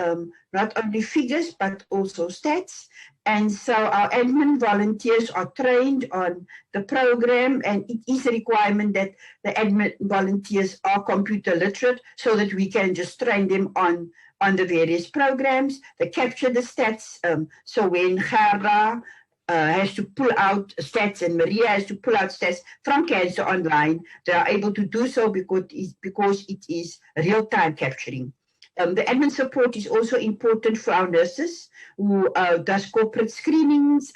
not only figures, but also stats. And so our admin volunteers are trained on the program, and it is a requirement that the admin volunteers are computer literate so that we can just train them on the various programs. They capture the stats. So when Gerda has to pull out stats and Maria has to pull out stats from CANSA Online, they are able to do so because it is real-time capturing. The admin support is also important for our nurses who does corporate screenings,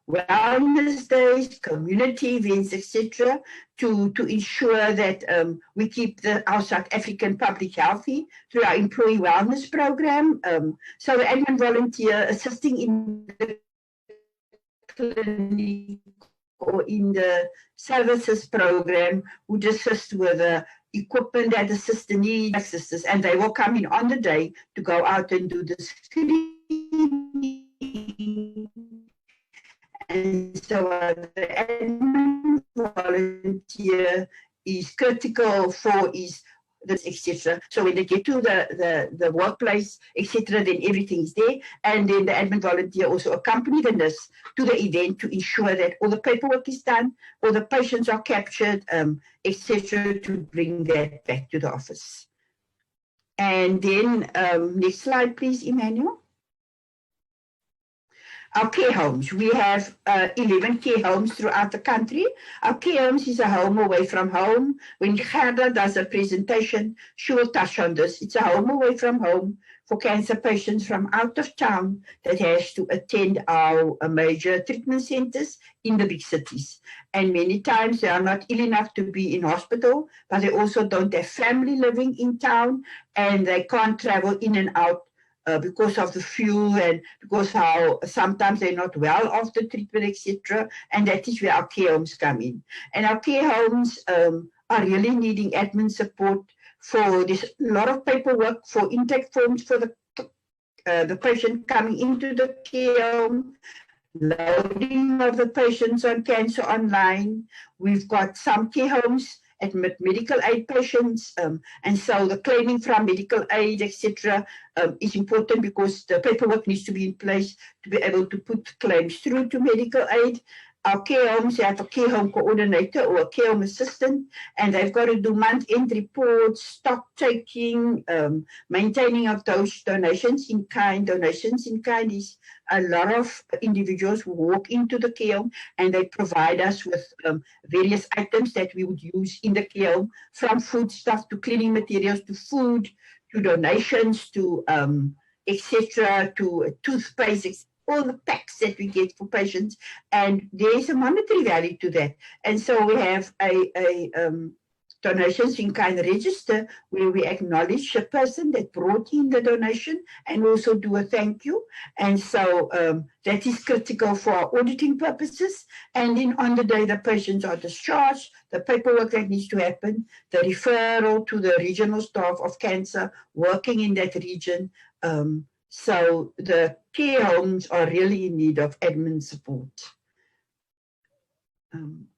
wellness days, community events, etc., to ensure that we keep our South African public healthy through our employee wellness program. So the admin volunteer assisting in the clinic or in the services program would assist with the equipment that the sister needs, sisters, and they will come in on the day to go out and do the screening. And so the admin volunteer is critical for this, etc. So when they get to the workplace, etc., then everything is there. And then the admin volunteer also accompany the nurse to the event to ensure that all the paperwork is done, all the patients are captured, etc., to bring that back to the office. And then next slide, please, Emmanuel. Our care homes. We have 11 care homes throughout the country. Our care homes is a home away from home. When Gerda does a presentation, she will touch on this. It's a home away from home for cancer patients from out of town that has to attend our major treatment centers in the big cities. And many times they are not ill enough to be in hospital, but they also don't have family living in town, and they can't travel in and out because of the fuel and because how sometimes they're not well after treatment, etc. And that is where our care homes come in. And our care homes are really needing admin support for this, a lot of paperwork for intake forms for the patient coming into the care home, loading of the patients on CANSA online. We've got some care homes admit medical aid patients, and so the claiming from medical aid, etc., is important because the paperwork needs to be in place to be able to put claims through to medical aid. Our care homes have a care home coordinator or a care home assistant, and they've got to do month-end reports, stock taking, maintaining of those donations in kind. Donations in kind is a lot of individuals who walk into the care home and they provide us with various items that we would use in the care home, from food stuff to cleaning materials to food to donations to etc., to toothpaste, all the packs that we get for patients, and there's a monetary value to that. And so we have a donations in kind register where we acknowledge the person that brought in the donation and also do a thank you. And so that is critical for our auditing purposes. And then on the day the patients are discharged, the paperwork that needs to happen, the referral to the regional staff of CANSA working in that region. So the care homes are really in need of admin support.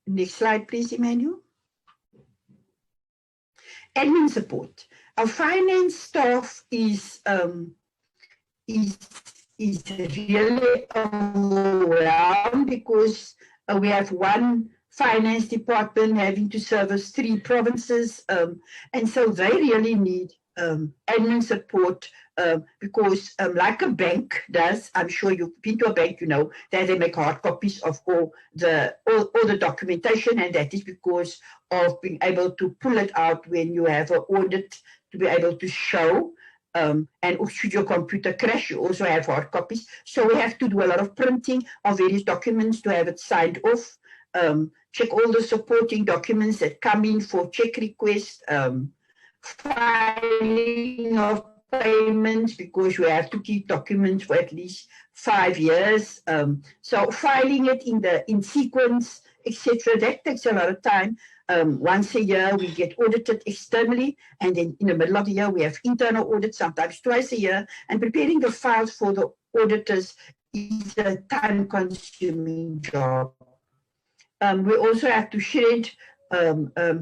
Next slide, please, Emmanuel. Admin support. Our finance staff is really overwhelmed because we have one finance department having to service 3 provinces, and so they really need admin support because like a bank does, I'm sure you've been to a bank, you know, that they make hard copies of all the documentation, and that is because of being able to pull it out when you have an audit to be able to show. And should your computer crash, you also have hard copies. So we have to do a lot of printing of various documents to have it signed off. Check all the supporting documents that come in for check requests, filing of payments, because we have to keep documents for at least 5 years. So filing it in sequence, etc., that takes a lot of time. Once a year we get audited externally, and then in the middle of the year we have internal audits, sometimes twice a year, and preparing the files for the auditors is a time-consuming job. We also have to shred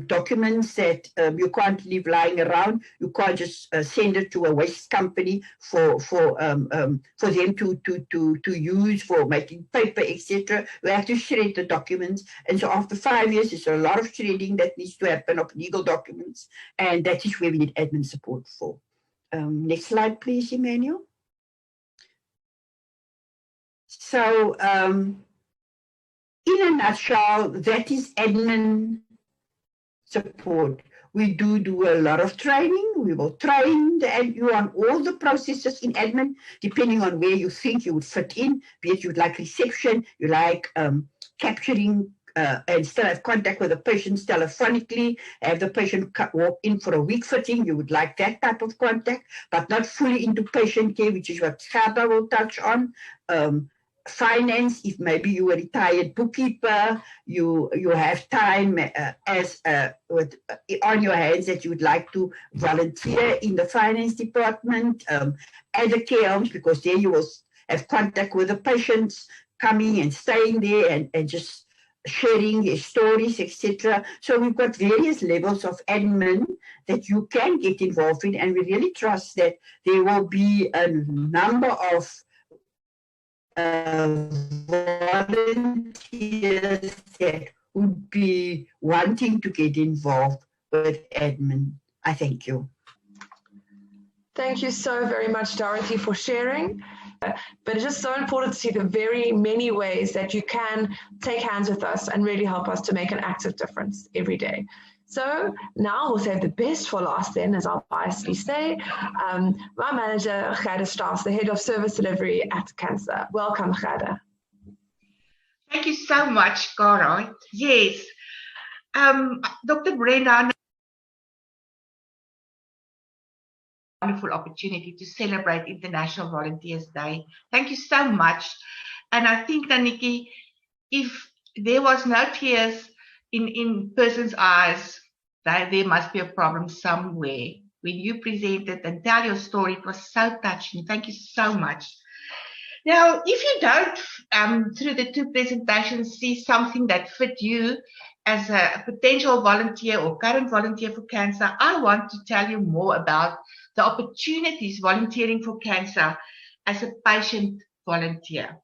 documents that you can't leave lying around. You can't just send it to a waste company for them to use for making paper, etc. We have to shred the documents, and so after 5 years, there's a lot of shredding that needs to happen of legal documents, and that is where we need admin support for. Next slide, please, Emmanuel. So, in a nutshell, that is admin support. We do a lot of training. We will train you on all the processes in admin, depending on where you think you would fit in, be it you'd like reception, you like capturing and still have contact with the patients telephonically, have the patient walk in for a week fitting, you would like that type of contact, but not fully into patient care, which is what Gerda will touch on. finance, if maybe you're a retired bookkeeper, you have time on your hands that you would like to volunteer in the finance department, at the care homes, because there you will have contact with the patients coming and staying there and just sharing their stories, etc. So we've got various levels of admin that you can get involved in, and we really trust that there will be a number of volunteers that would be wanting to get involved with admin. I thank you. Thank you so very much, Dorothy, for sharing. But it's just so important to see the very many ways that you can take hands with us and really help us to make an active difference every day. So now we'll save the best for last then, as I'll wisely say. My manager, Gerda Strauss, the head of service delivery at CANSA. Welcome, Gerda. Thank you so much, Cara. Yes, Dr. Brenda, wonderful opportunity to celebrate International Volunteers Day. Thank you so much. And I think, Nikki, if there was no tears in person's eyes, there must be a problem somewhere. When you presented and tell your story, it was so touching. Thank you so much. Now, if you don't, through the two presentations, see something that fit you as a potential volunteer or current volunteer for CANSA, I want to tell you more about the opportunities volunteering for CANSA as a patient volunteer.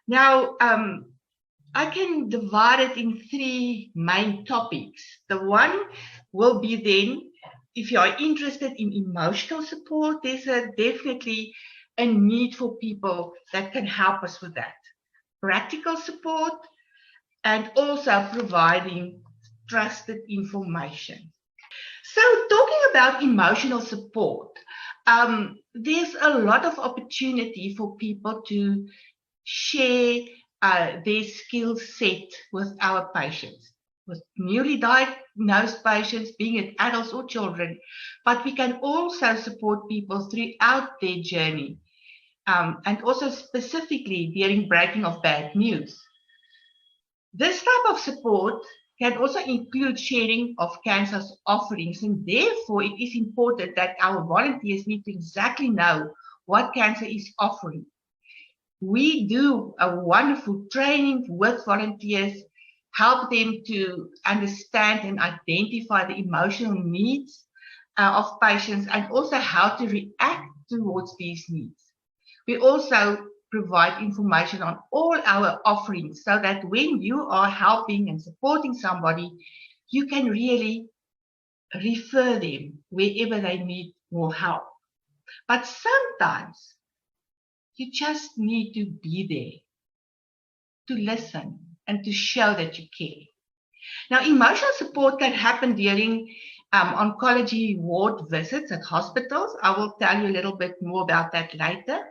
Now, I can divide it in three main topics. The one will be then, if you are interested in emotional support, there's definitely a need for people that can help us with that. Practical support, and also providing trusted information. So talking about emotional support, there's a lot of opportunity for people to share their skill set with our patients, with newly diagnosed patients, being it adults or children, but we can also support people throughout their journey, and also specifically during breaking of bad news. This type of support can also include sharing of CANSA's offerings, and therefore it is important that our volunteers need to exactly know what CANSA is offering. We do a wonderful training with volunteers, help them to understand and identify the emotional needs of patients, and also how to react towards these needs. We also provide information on all our offerings so that when you are helping and supporting somebody, you can really refer them wherever they need more help. But sometimes you just need to be there, to listen, and to show that you care. Now, emotional support can happen during oncology ward visits at hospitals. I will tell you a little bit more about that later.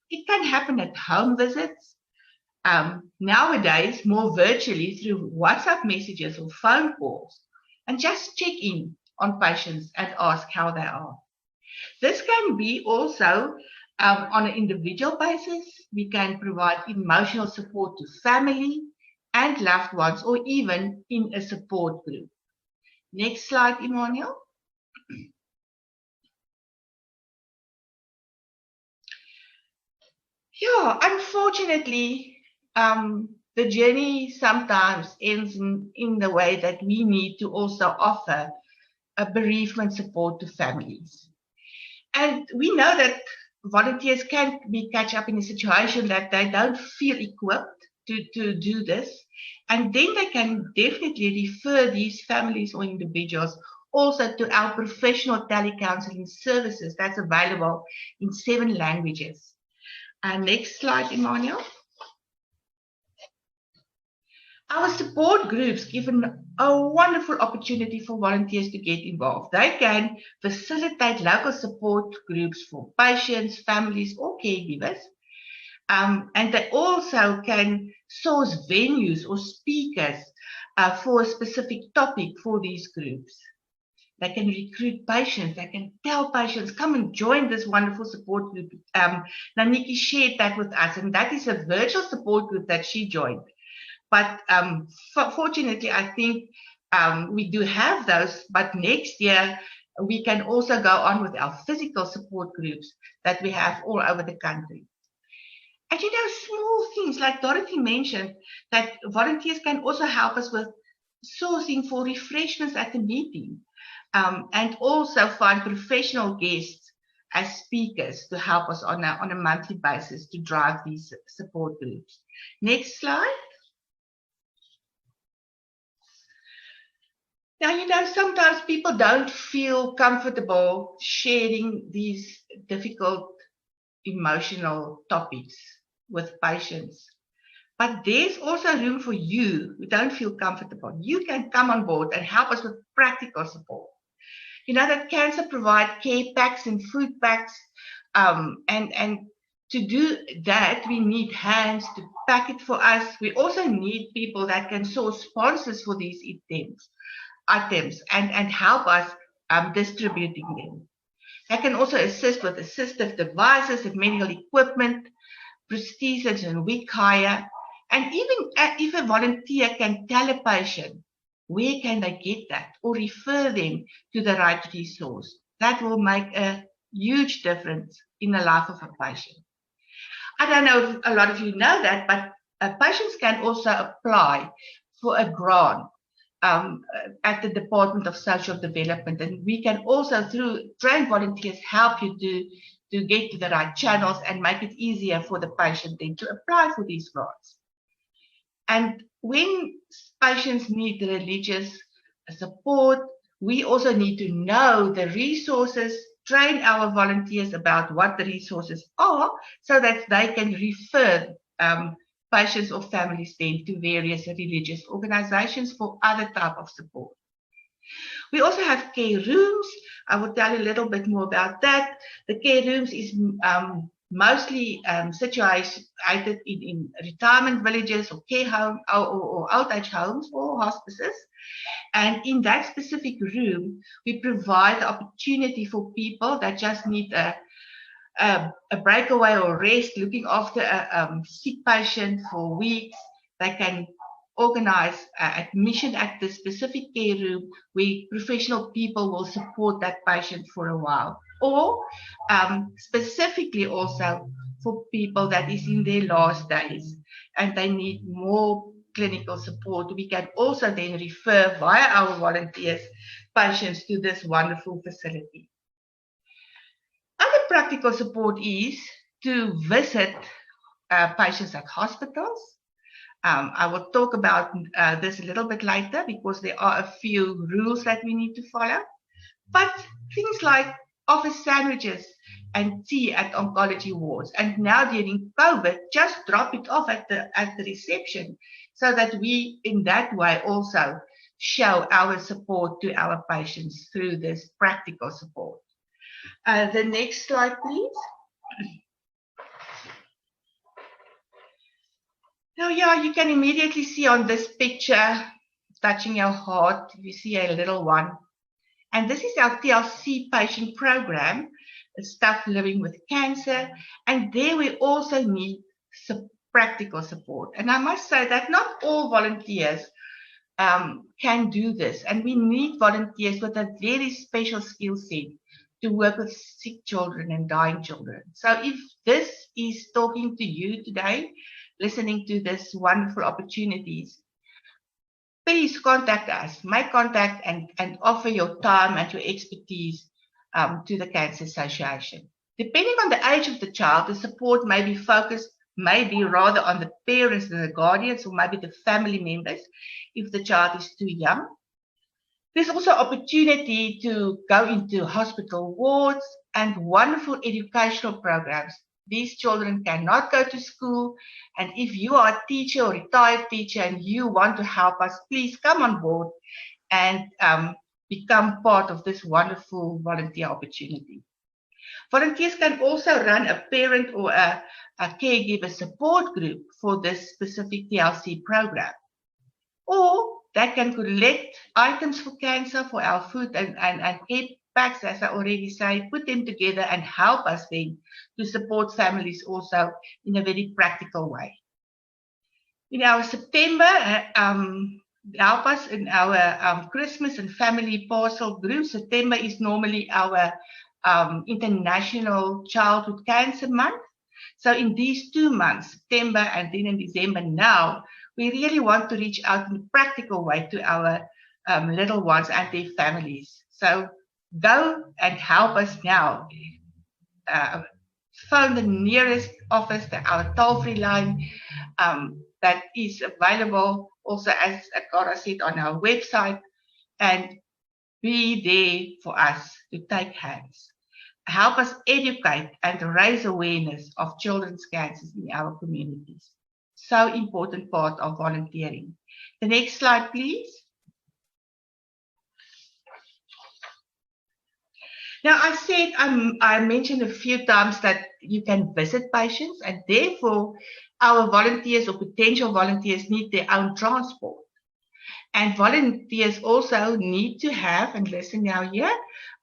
It can happen at home visits. Nowadays, more virtually through WhatsApp messages or phone calls, and just check in on patients and ask how they are. This can be also on an individual basis. We can provide emotional support to family and loved ones, or even in a support group. Next slide, Emmanuel. Yeah, unfortunately, the journey sometimes ends in the way that we need to also offer a bereavement support to families. And we know that volunteers can be catch up in a situation that they don't feel equipped to do this. And then they can definitely refer these families or individuals also to our professional telecounseling services that's available in 7 languages. Next slide, Emmanuel. Our support groups give a wonderful opportunity for volunteers to get involved. They can facilitate local support groups for patients, families, or caregivers. And they also can source venues or speakers for a specific topic for these groups. They can recruit patients. They can tell patients, come and join this wonderful support group. Now, Nikki shared that with us, and that is a virtual support group that she joined. But fortunately, I think we do have those, but next year we can also go on with our physical support groups that we have all over the country. And you know, small things like Dorothy mentioned, that volunteers can also help us with sourcing for refreshments at the meeting, and also find professional guests as speakers to help us on a monthly basis to drive these support groups. Next slide. Now, you know, sometimes people don't feel comfortable sharing these difficult emotional topics with patients. But there's also room for you who don't feel comfortable. You can come on board and help us with practical support. You know that CANSA provide care packs and food packs, and to do that, we need hands to pack it for us. We also need people that can source sponsors for these items and help us distributing them. They can also assist with assistive devices and medical equipment, prosthesis and wig hire. And even if a volunteer can tell a patient where can they get that or refer them to the right resource, that will make a huge difference in the life of a patient. I don't know if a lot of you know that, but patients can also apply for a grant at the Department of Social Development, and we can also, through trained volunteers, help you to get to the right channels and make it easier for the patient then to apply for these grants. And when patients need religious support, we also need to know the resources, train our volunteers about what the resources are so that they can refer patients or families then to various religious organizations for other type of support. We also have care rooms. I will tell you a little bit more about that. The care rooms is mostly situated in retirement villages or care home or old age homes or hospices. And in that specific room, we provide the opportunity for people that just need a breakaway or rest, looking after a sick patient for weeks. They can organize admission at the specific care room where professional people will support that patient for a while. Or specifically also for people that is in their last days and they need more clinical support, we can also then refer via our volunteers patients to this wonderful facility. Other practical support is to visit patients at hospitals. I will talk about this a little bit later because there are a few rules that we need to follow. But things like office sandwiches and tea at oncology wards, and now during COVID, just drop it off at the reception so that we in that way also show our support to our patients through this practical support. The next slide, please. Now, yeah, you can immediately see on this picture, touching your heart, you see a little one. And this is our TLC patient program, Staff Living with Cancer. And there we also need practical support. And I must say that not all volunteers can do this. And we need volunteers with a very special skill set to work with sick children and dying children. So if this is talking to you today, listening to this wonderful opportunities, please contact us, make contact and offer your time and your expertise to the Cancer Association. Depending on the age of the child, the support may be focused, maybe rather on the parents and the guardians, or maybe the family members if the child is too young. There's also opportunity to go into hospital wards and wonderful educational programs. These children cannot go to school, and if you are a teacher or retired teacher and you want to help us, please come on board and become part of this wonderful volunteer opportunity. Volunteers can also run a parent or a caregiver support group for this specific TLC program. Or They can collect items for CANSA, for our food and care packs, as I already say, put them together and help us then to support families also in a very practical way. In our September, help us in our Christmas and family parcel group. September is normally our International Childhood Cancer Month. So in these 2 months, September and then in December now, we really want to reach out in a practical way to our little ones and their families. So go and help us now. Phone the nearest office, our toll-free line that is available also, as Cara said, on our website, and be there for us to take hands. Help us educate and raise awareness of children's cancers in our communities. So important part of volunteering. The next slide, please. Now, I said, I mentioned a few times that you can visit patients, and therefore our volunteers or potential volunteers need their own transport. And volunteers also need to have, and listen now here,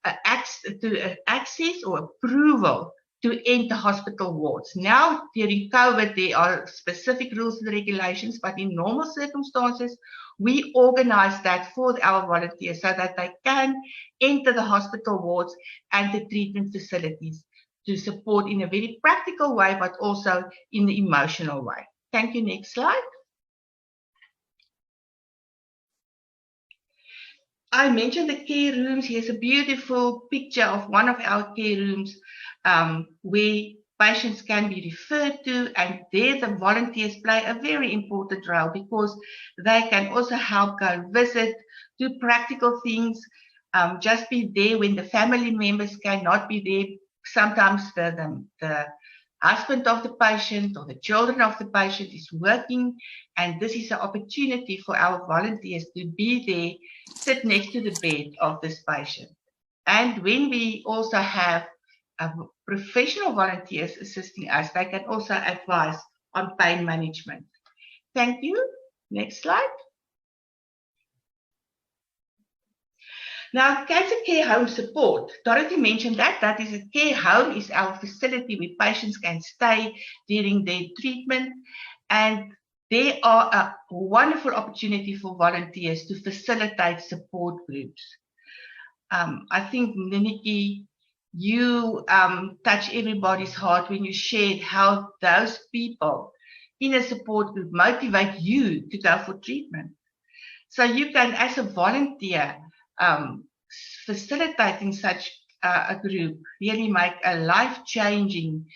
access or approval to enter hospital wards. Now, during COVID, there are specific rules and regulations, but in normal circumstances, we organize that for our volunteers so that they can enter the hospital wards and the treatment facilities to support in a very practical way, but also in the emotional way. Thank you. Next slide. I mentioned the care rooms. Here's a beautiful picture of one of our care rooms where patients can be referred to, and there the volunteers play a very important role because they can also help go visit, do practical things, just be there when the family members cannot be there. Sometimes the husband of the patient or the children of the patient is working, and this is an opportunity for our volunteers to be there, sit next to the bed of this patient. And when we also have professional volunteers assisting us, they can also advise on pain management. Thank you. Next slide. Now, cancer care home support. Dorothy mentioned that is a care home, is our facility where patients can stay during their treatment, and they are a wonderful opportunity for volunteers to facilitate support groups. I think, Nikki, you touch everybody's heart when you shared how those people in a support group motivate you to go for treatment. So you can, as a volunteer, facilitating such a group really make a life-changing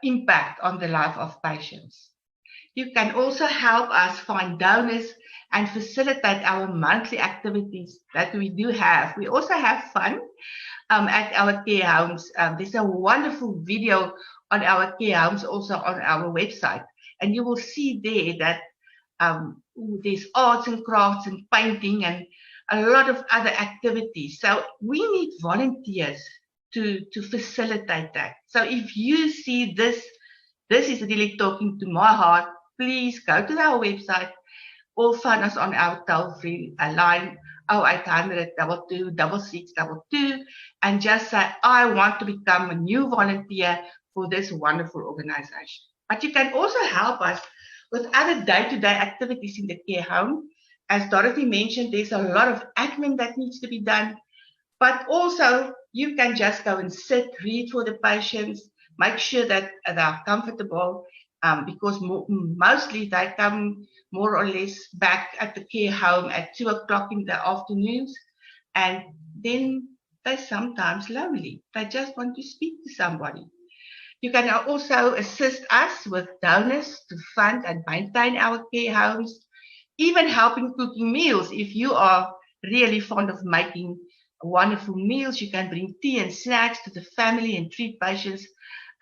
impact on the life of patients. You can also help us find donors and facilitate our monthly activities that we do have. We also have fun at our care homes. There's a wonderful video on our care homes also on our website, and you will see there that there's arts and crafts and painting and a lot of other activities. So we need volunteers to facilitate that. So if you see this is really talking to my heart, please go to our website or phone us on our toll-free line 0800 22 6622 and just say, I want to become a new volunteer for this wonderful organization. But you can also help us with other day-to-day activities in the care home. As Dorothy mentioned, there's a lot of admin that needs to be done, but also you can just go and sit, read for the patients, make sure that they're comfortable, because mostly they come more or less back at the care home at 2 o'clock in the afternoons, and then they're sometimes lonely. They just want to speak to somebody. You can also assist us with donors to fund and maintain our care homes, even helping cooking meals. If you are really fond of making wonderful meals, you can bring tea and snacks to the family and treat patients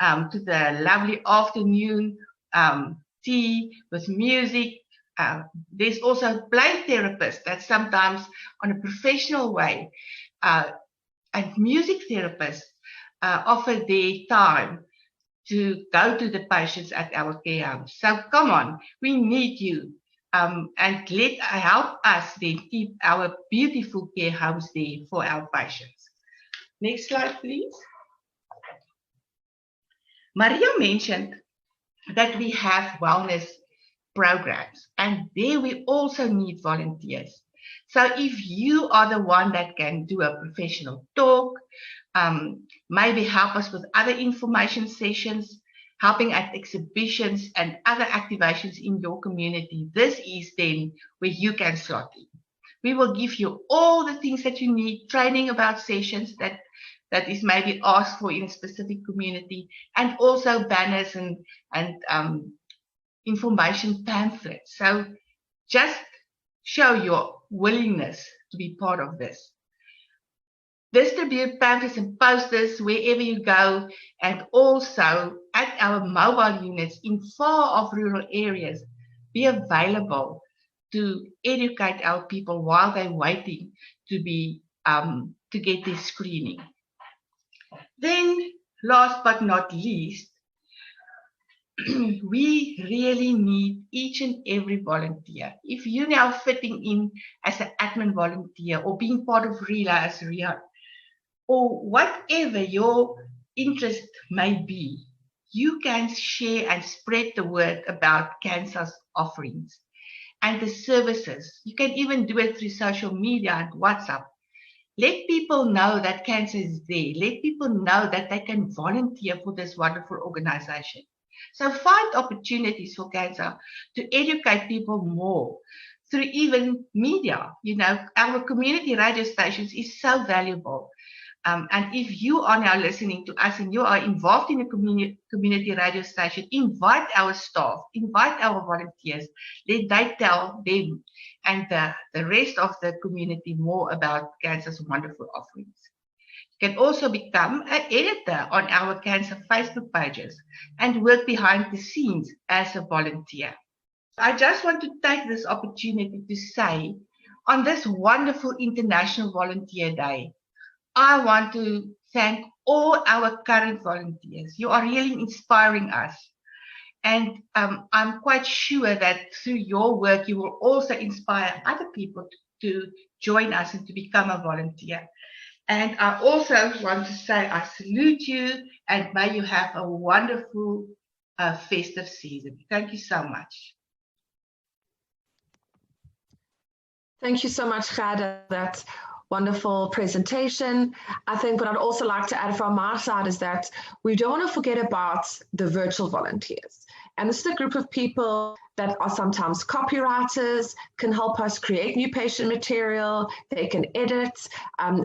to the lovely afternoon tea with music. There's also play therapists that sometimes on a professional way, and music therapists offer their time to go to the patients at our care homes. So come on, we need you and help us then keep our beautiful care homes there for our patients. Next slide, please. Maria mentioned that we have wellness programs, and there we also need volunteers. So if you are the one that can do a professional talk, maybe help us with other information sessions, helping at exhibitions and other activations in your community, this is then where you can slot in. We will give you all the things that you need, training about sessions that is maybe asked for in a specific community, and also banners and information pamphlets. So just show your willingness to be part of this. Distribute pamphlets and posters wherever you go, and also at our mobile units in far-off rural areas, be available to educate our people while they're waiting to be to get their screening. Then, last but not least, we really need each and every volunteer. If you're now fitting in as an admin volunteer or being part of RELA as Rhian, or whatever your interest may be, you can share and spread the word about CANSA's offerings and the services. You can even do it through social media and WhatsApp. Let people know that CANSA is there. Let people know that they can volunteer for this wonderful organization. So find opportunities for CANSA to educate people more through even media. You know, our community radio stations is so valuable. And if you are now listening to us and you are involved in a community radio station, invite our staff, invite our volunteers, let they tell them and the rest of the community more about CANSA's wonderful offerings. You can also become an editor on our CANSA Facebook pages and work behind the scenes as a volunteer. I just want to take this opportunity to say, on this wonderful International Volunteer Day, I want to thank all our current volunteers. You are really inspiring us. And I'm quite sure that through your work, you will also inspire other people to join us and to become a volunteer. And I also want to say I salute you and may you have a wonderful festive season. Thank you so much. Thank you so much, Gerda. That wonderful presentation. I think what I'd also like to add from my side is that we don't want to forget about the virtual volunteers. And this is a group of people that are sometimes copywriters, can help us create new patient material, they can edit.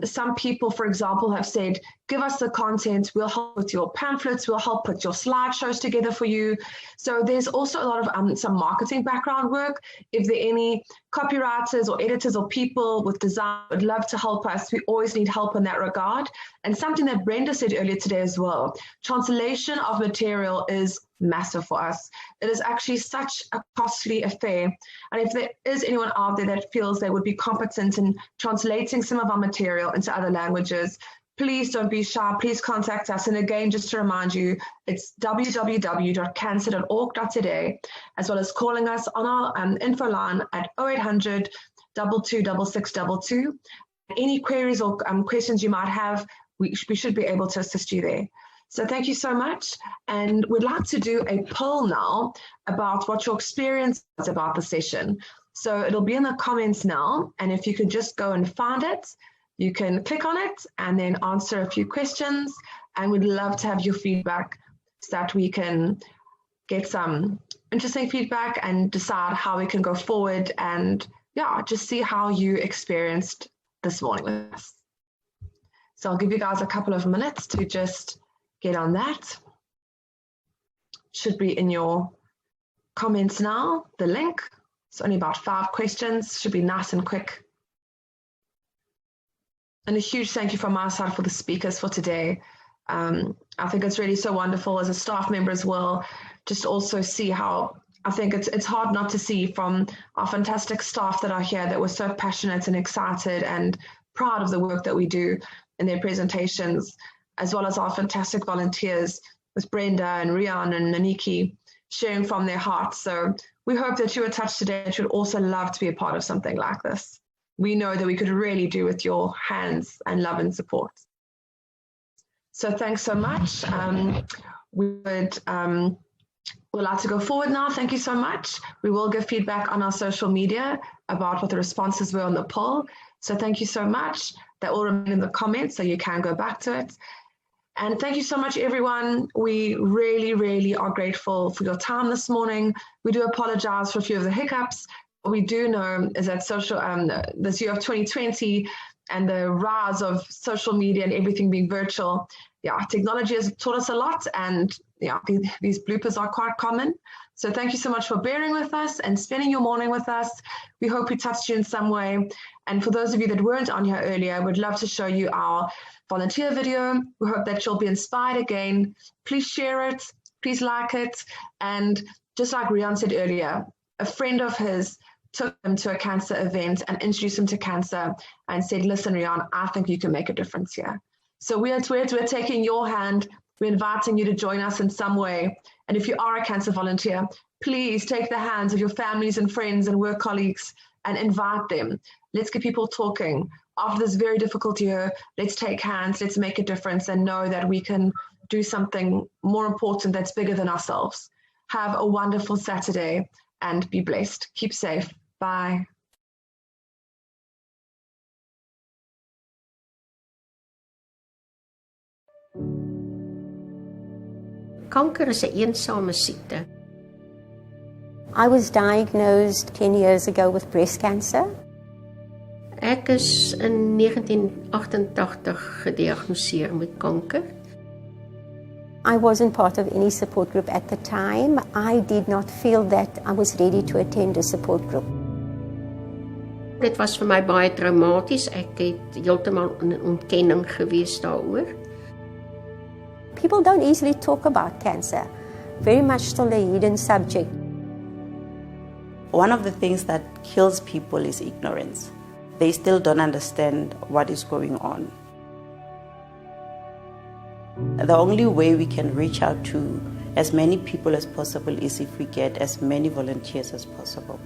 Some people, for example, have said, give us the content, we'll help with your pamphlets, we'll help put your slideshows together for you. So there's also a lot of some marketing background work. If there are any copywriters or editors or people with design would love to help us, we always need help in that regard. And something that Brenda said earlier today as well, translation of material is massive for us. It is actually such a costly affair. And if there is anyone out there that feels they would be competent in translating some of our material into other languages, please don't be shy. Please contact us. And again, just to remind you, it's www.cansa.org.za, as well as calling us on our info line at 0800 226622. Any queries or questions you might have, we should be able to assist you there. So thank you so much. And we'd like to do a poll now about what your experience is about the session. So it'll be in the comments now. And if you could just go and find it, you can click on it and then answer a few questions. And we'd love to have your feedback so that we can get some interesting feedback and decide how we can go forward and just see how you experienced this morning with us. So I'll give you guys a couple of minutes to just get on that. Should be in your comments now, the link. It's only about 5 questions, should be nice and quick. And a huge thank you from my side for the speakers for today. I think it's really so wonderful as a staff member as well, just also see how, I think it's hard not to see from our fantastic staff that are here that were so passionate and excited and proud of the work that we do in their presentations, as well as our fantastic volunteers with Brenda and Rhian and Naniki sharing from their hearts. So We hope that you were touched today and should also love to be a part of something like this. We know that we could really do with your hands and love and support. So thanks so much. We'd like to go forward now. Thank you so much. We will give feedback on our social media about what the responses were on the poll. So thank you so much. That will remain in the comments, so you can go back to it. And thank you so much, everyone. We really, really are grateful for your time this morning. We do apologize for a few of the hiccups. What we do know is that this year of 2020 and the rise of social media and everything being virtual, technology has taught us a lot, and these bloopers are quite common. So thank you so much for bearing with us and spending your morning with us. We hope we touched you in some way. And for those of you that weren't on here earlier, we'd love to show you our volunteer video. We hope that you'll be inspired again. Please share it, please like it. And just like Rhian said earlier, a friend of his took him to a CANSA event and introduced him to CANSA and said, listen, Rhian, I think you can make a difference here. So we're taking your hand. We're inviting you to join us in some way. And if you are a CANSA volunteer, please take the hands of your families and friends and work colleagues and invite them. Let's get people talking. After this very difficult year, let's take hands, let's make a difference, and know that we can do something more important that's bigger than ourselves. Have a wonderful Saturday and be blessed. Keep safe. Bye. Kanker is 'n eensame siekte. I was diagnosed 10 years ago with breast cancer. Ek is in 1988 gediagnoseer met kanker. I wasn't part of any support group at the time. I did not feel that I was ready to attend a support group. Dit was vir my baie traumaties. Ek het heeltemal in ontkenning gewees daaroor. People don't easily talk about cancer. Very much still a hidden subject. One of the things that kills people is ignorance. They still don't understand what is going on. The only way we can reach out to as many people as possible is if we get as many volunteers as possible.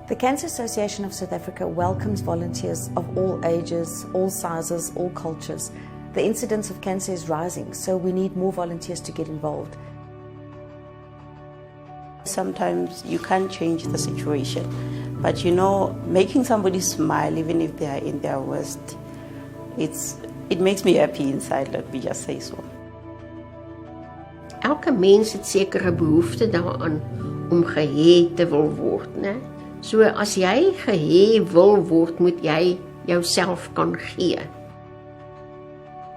The Cancer Association of South Africa welcomes volunteers of all ages, all sizes, all cultures. The incidence of cancer is rising, so we need more volunteers to get involved. Sometimes you can't change the situation, but making somebody smile even if they are in their worst, it makes me happy inside, let me just say so. Elke mens het sekere behoefte daaraan om gehê te wil word, né? So as jy gehê wil word, moet jy jouself kan gee.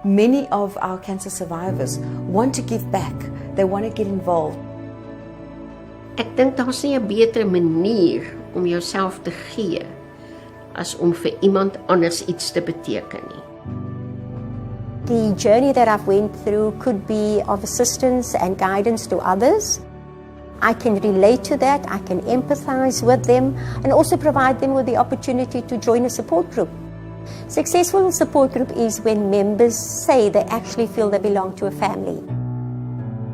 Many of our cancer survivors want to give back. They want to get involved. Ek dink daar's nie 'n beter manier om jouself te gee as om vir iemand anders iets te beteken nie. The journey that I've went through could be of assistance and guidance to others. I can relate to that, I can empathize with them, and also provide them with the opportunity to join a support group. Successful support group is when members say they actually feel they belong to a family.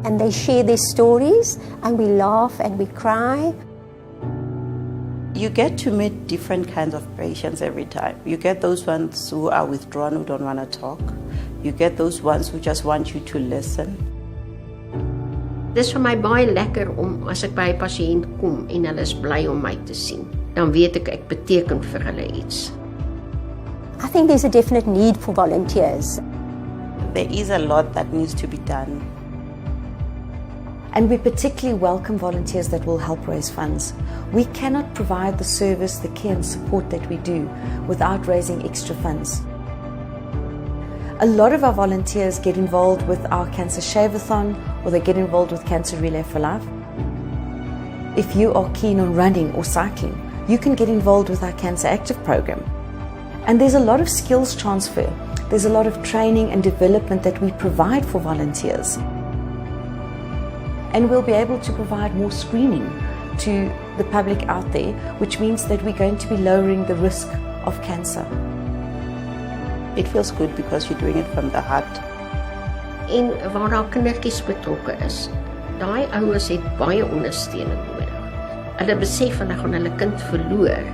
And they share their stories, and we laugh and we cry. You get to meet different kinds of patients every time. You get those ones who are withdrawn, who don't want to talk. You get those ones who just want you to listen. Dis vir my baie lekker om as ek by 'n pasiënt kom en hulle is bly om my te sien. Dan weet ek beteken vir hulle iets. I think there's a definite need for volunteers. There is a lot that needs to be done. And we particularly welcome volunteers that will help raise funds. We cannot provide the service, the care and support that we do without raising extra funds. A lot of our volunteers get involved with our Cancer Shave-A-Thon, or they get involved with Cancer Relay for Life. If you are keen on running or cycling, you can get involved with our Cancer Active program. And there's a lot of skills transfer. There's a lot of training and development that we provide for volunteers. And we'll be able to provide more screening to the public out there, which means that we're going to be lowering the risk of cancer. It feels good because you're doing it from the heart. En waar daar kindertjies betrokke is, Daai ouers het baie ondersteuning nodig. Hulle besef hulle gaan hulle kind verloor.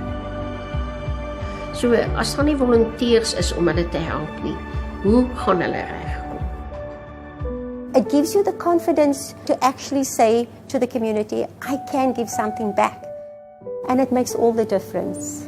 So as daar nie volonteërs is om hulle te help nie, hoe gaan hulle regkom? It gives you the confidence to actually say to the community, I can give something back. And it makes all the difference.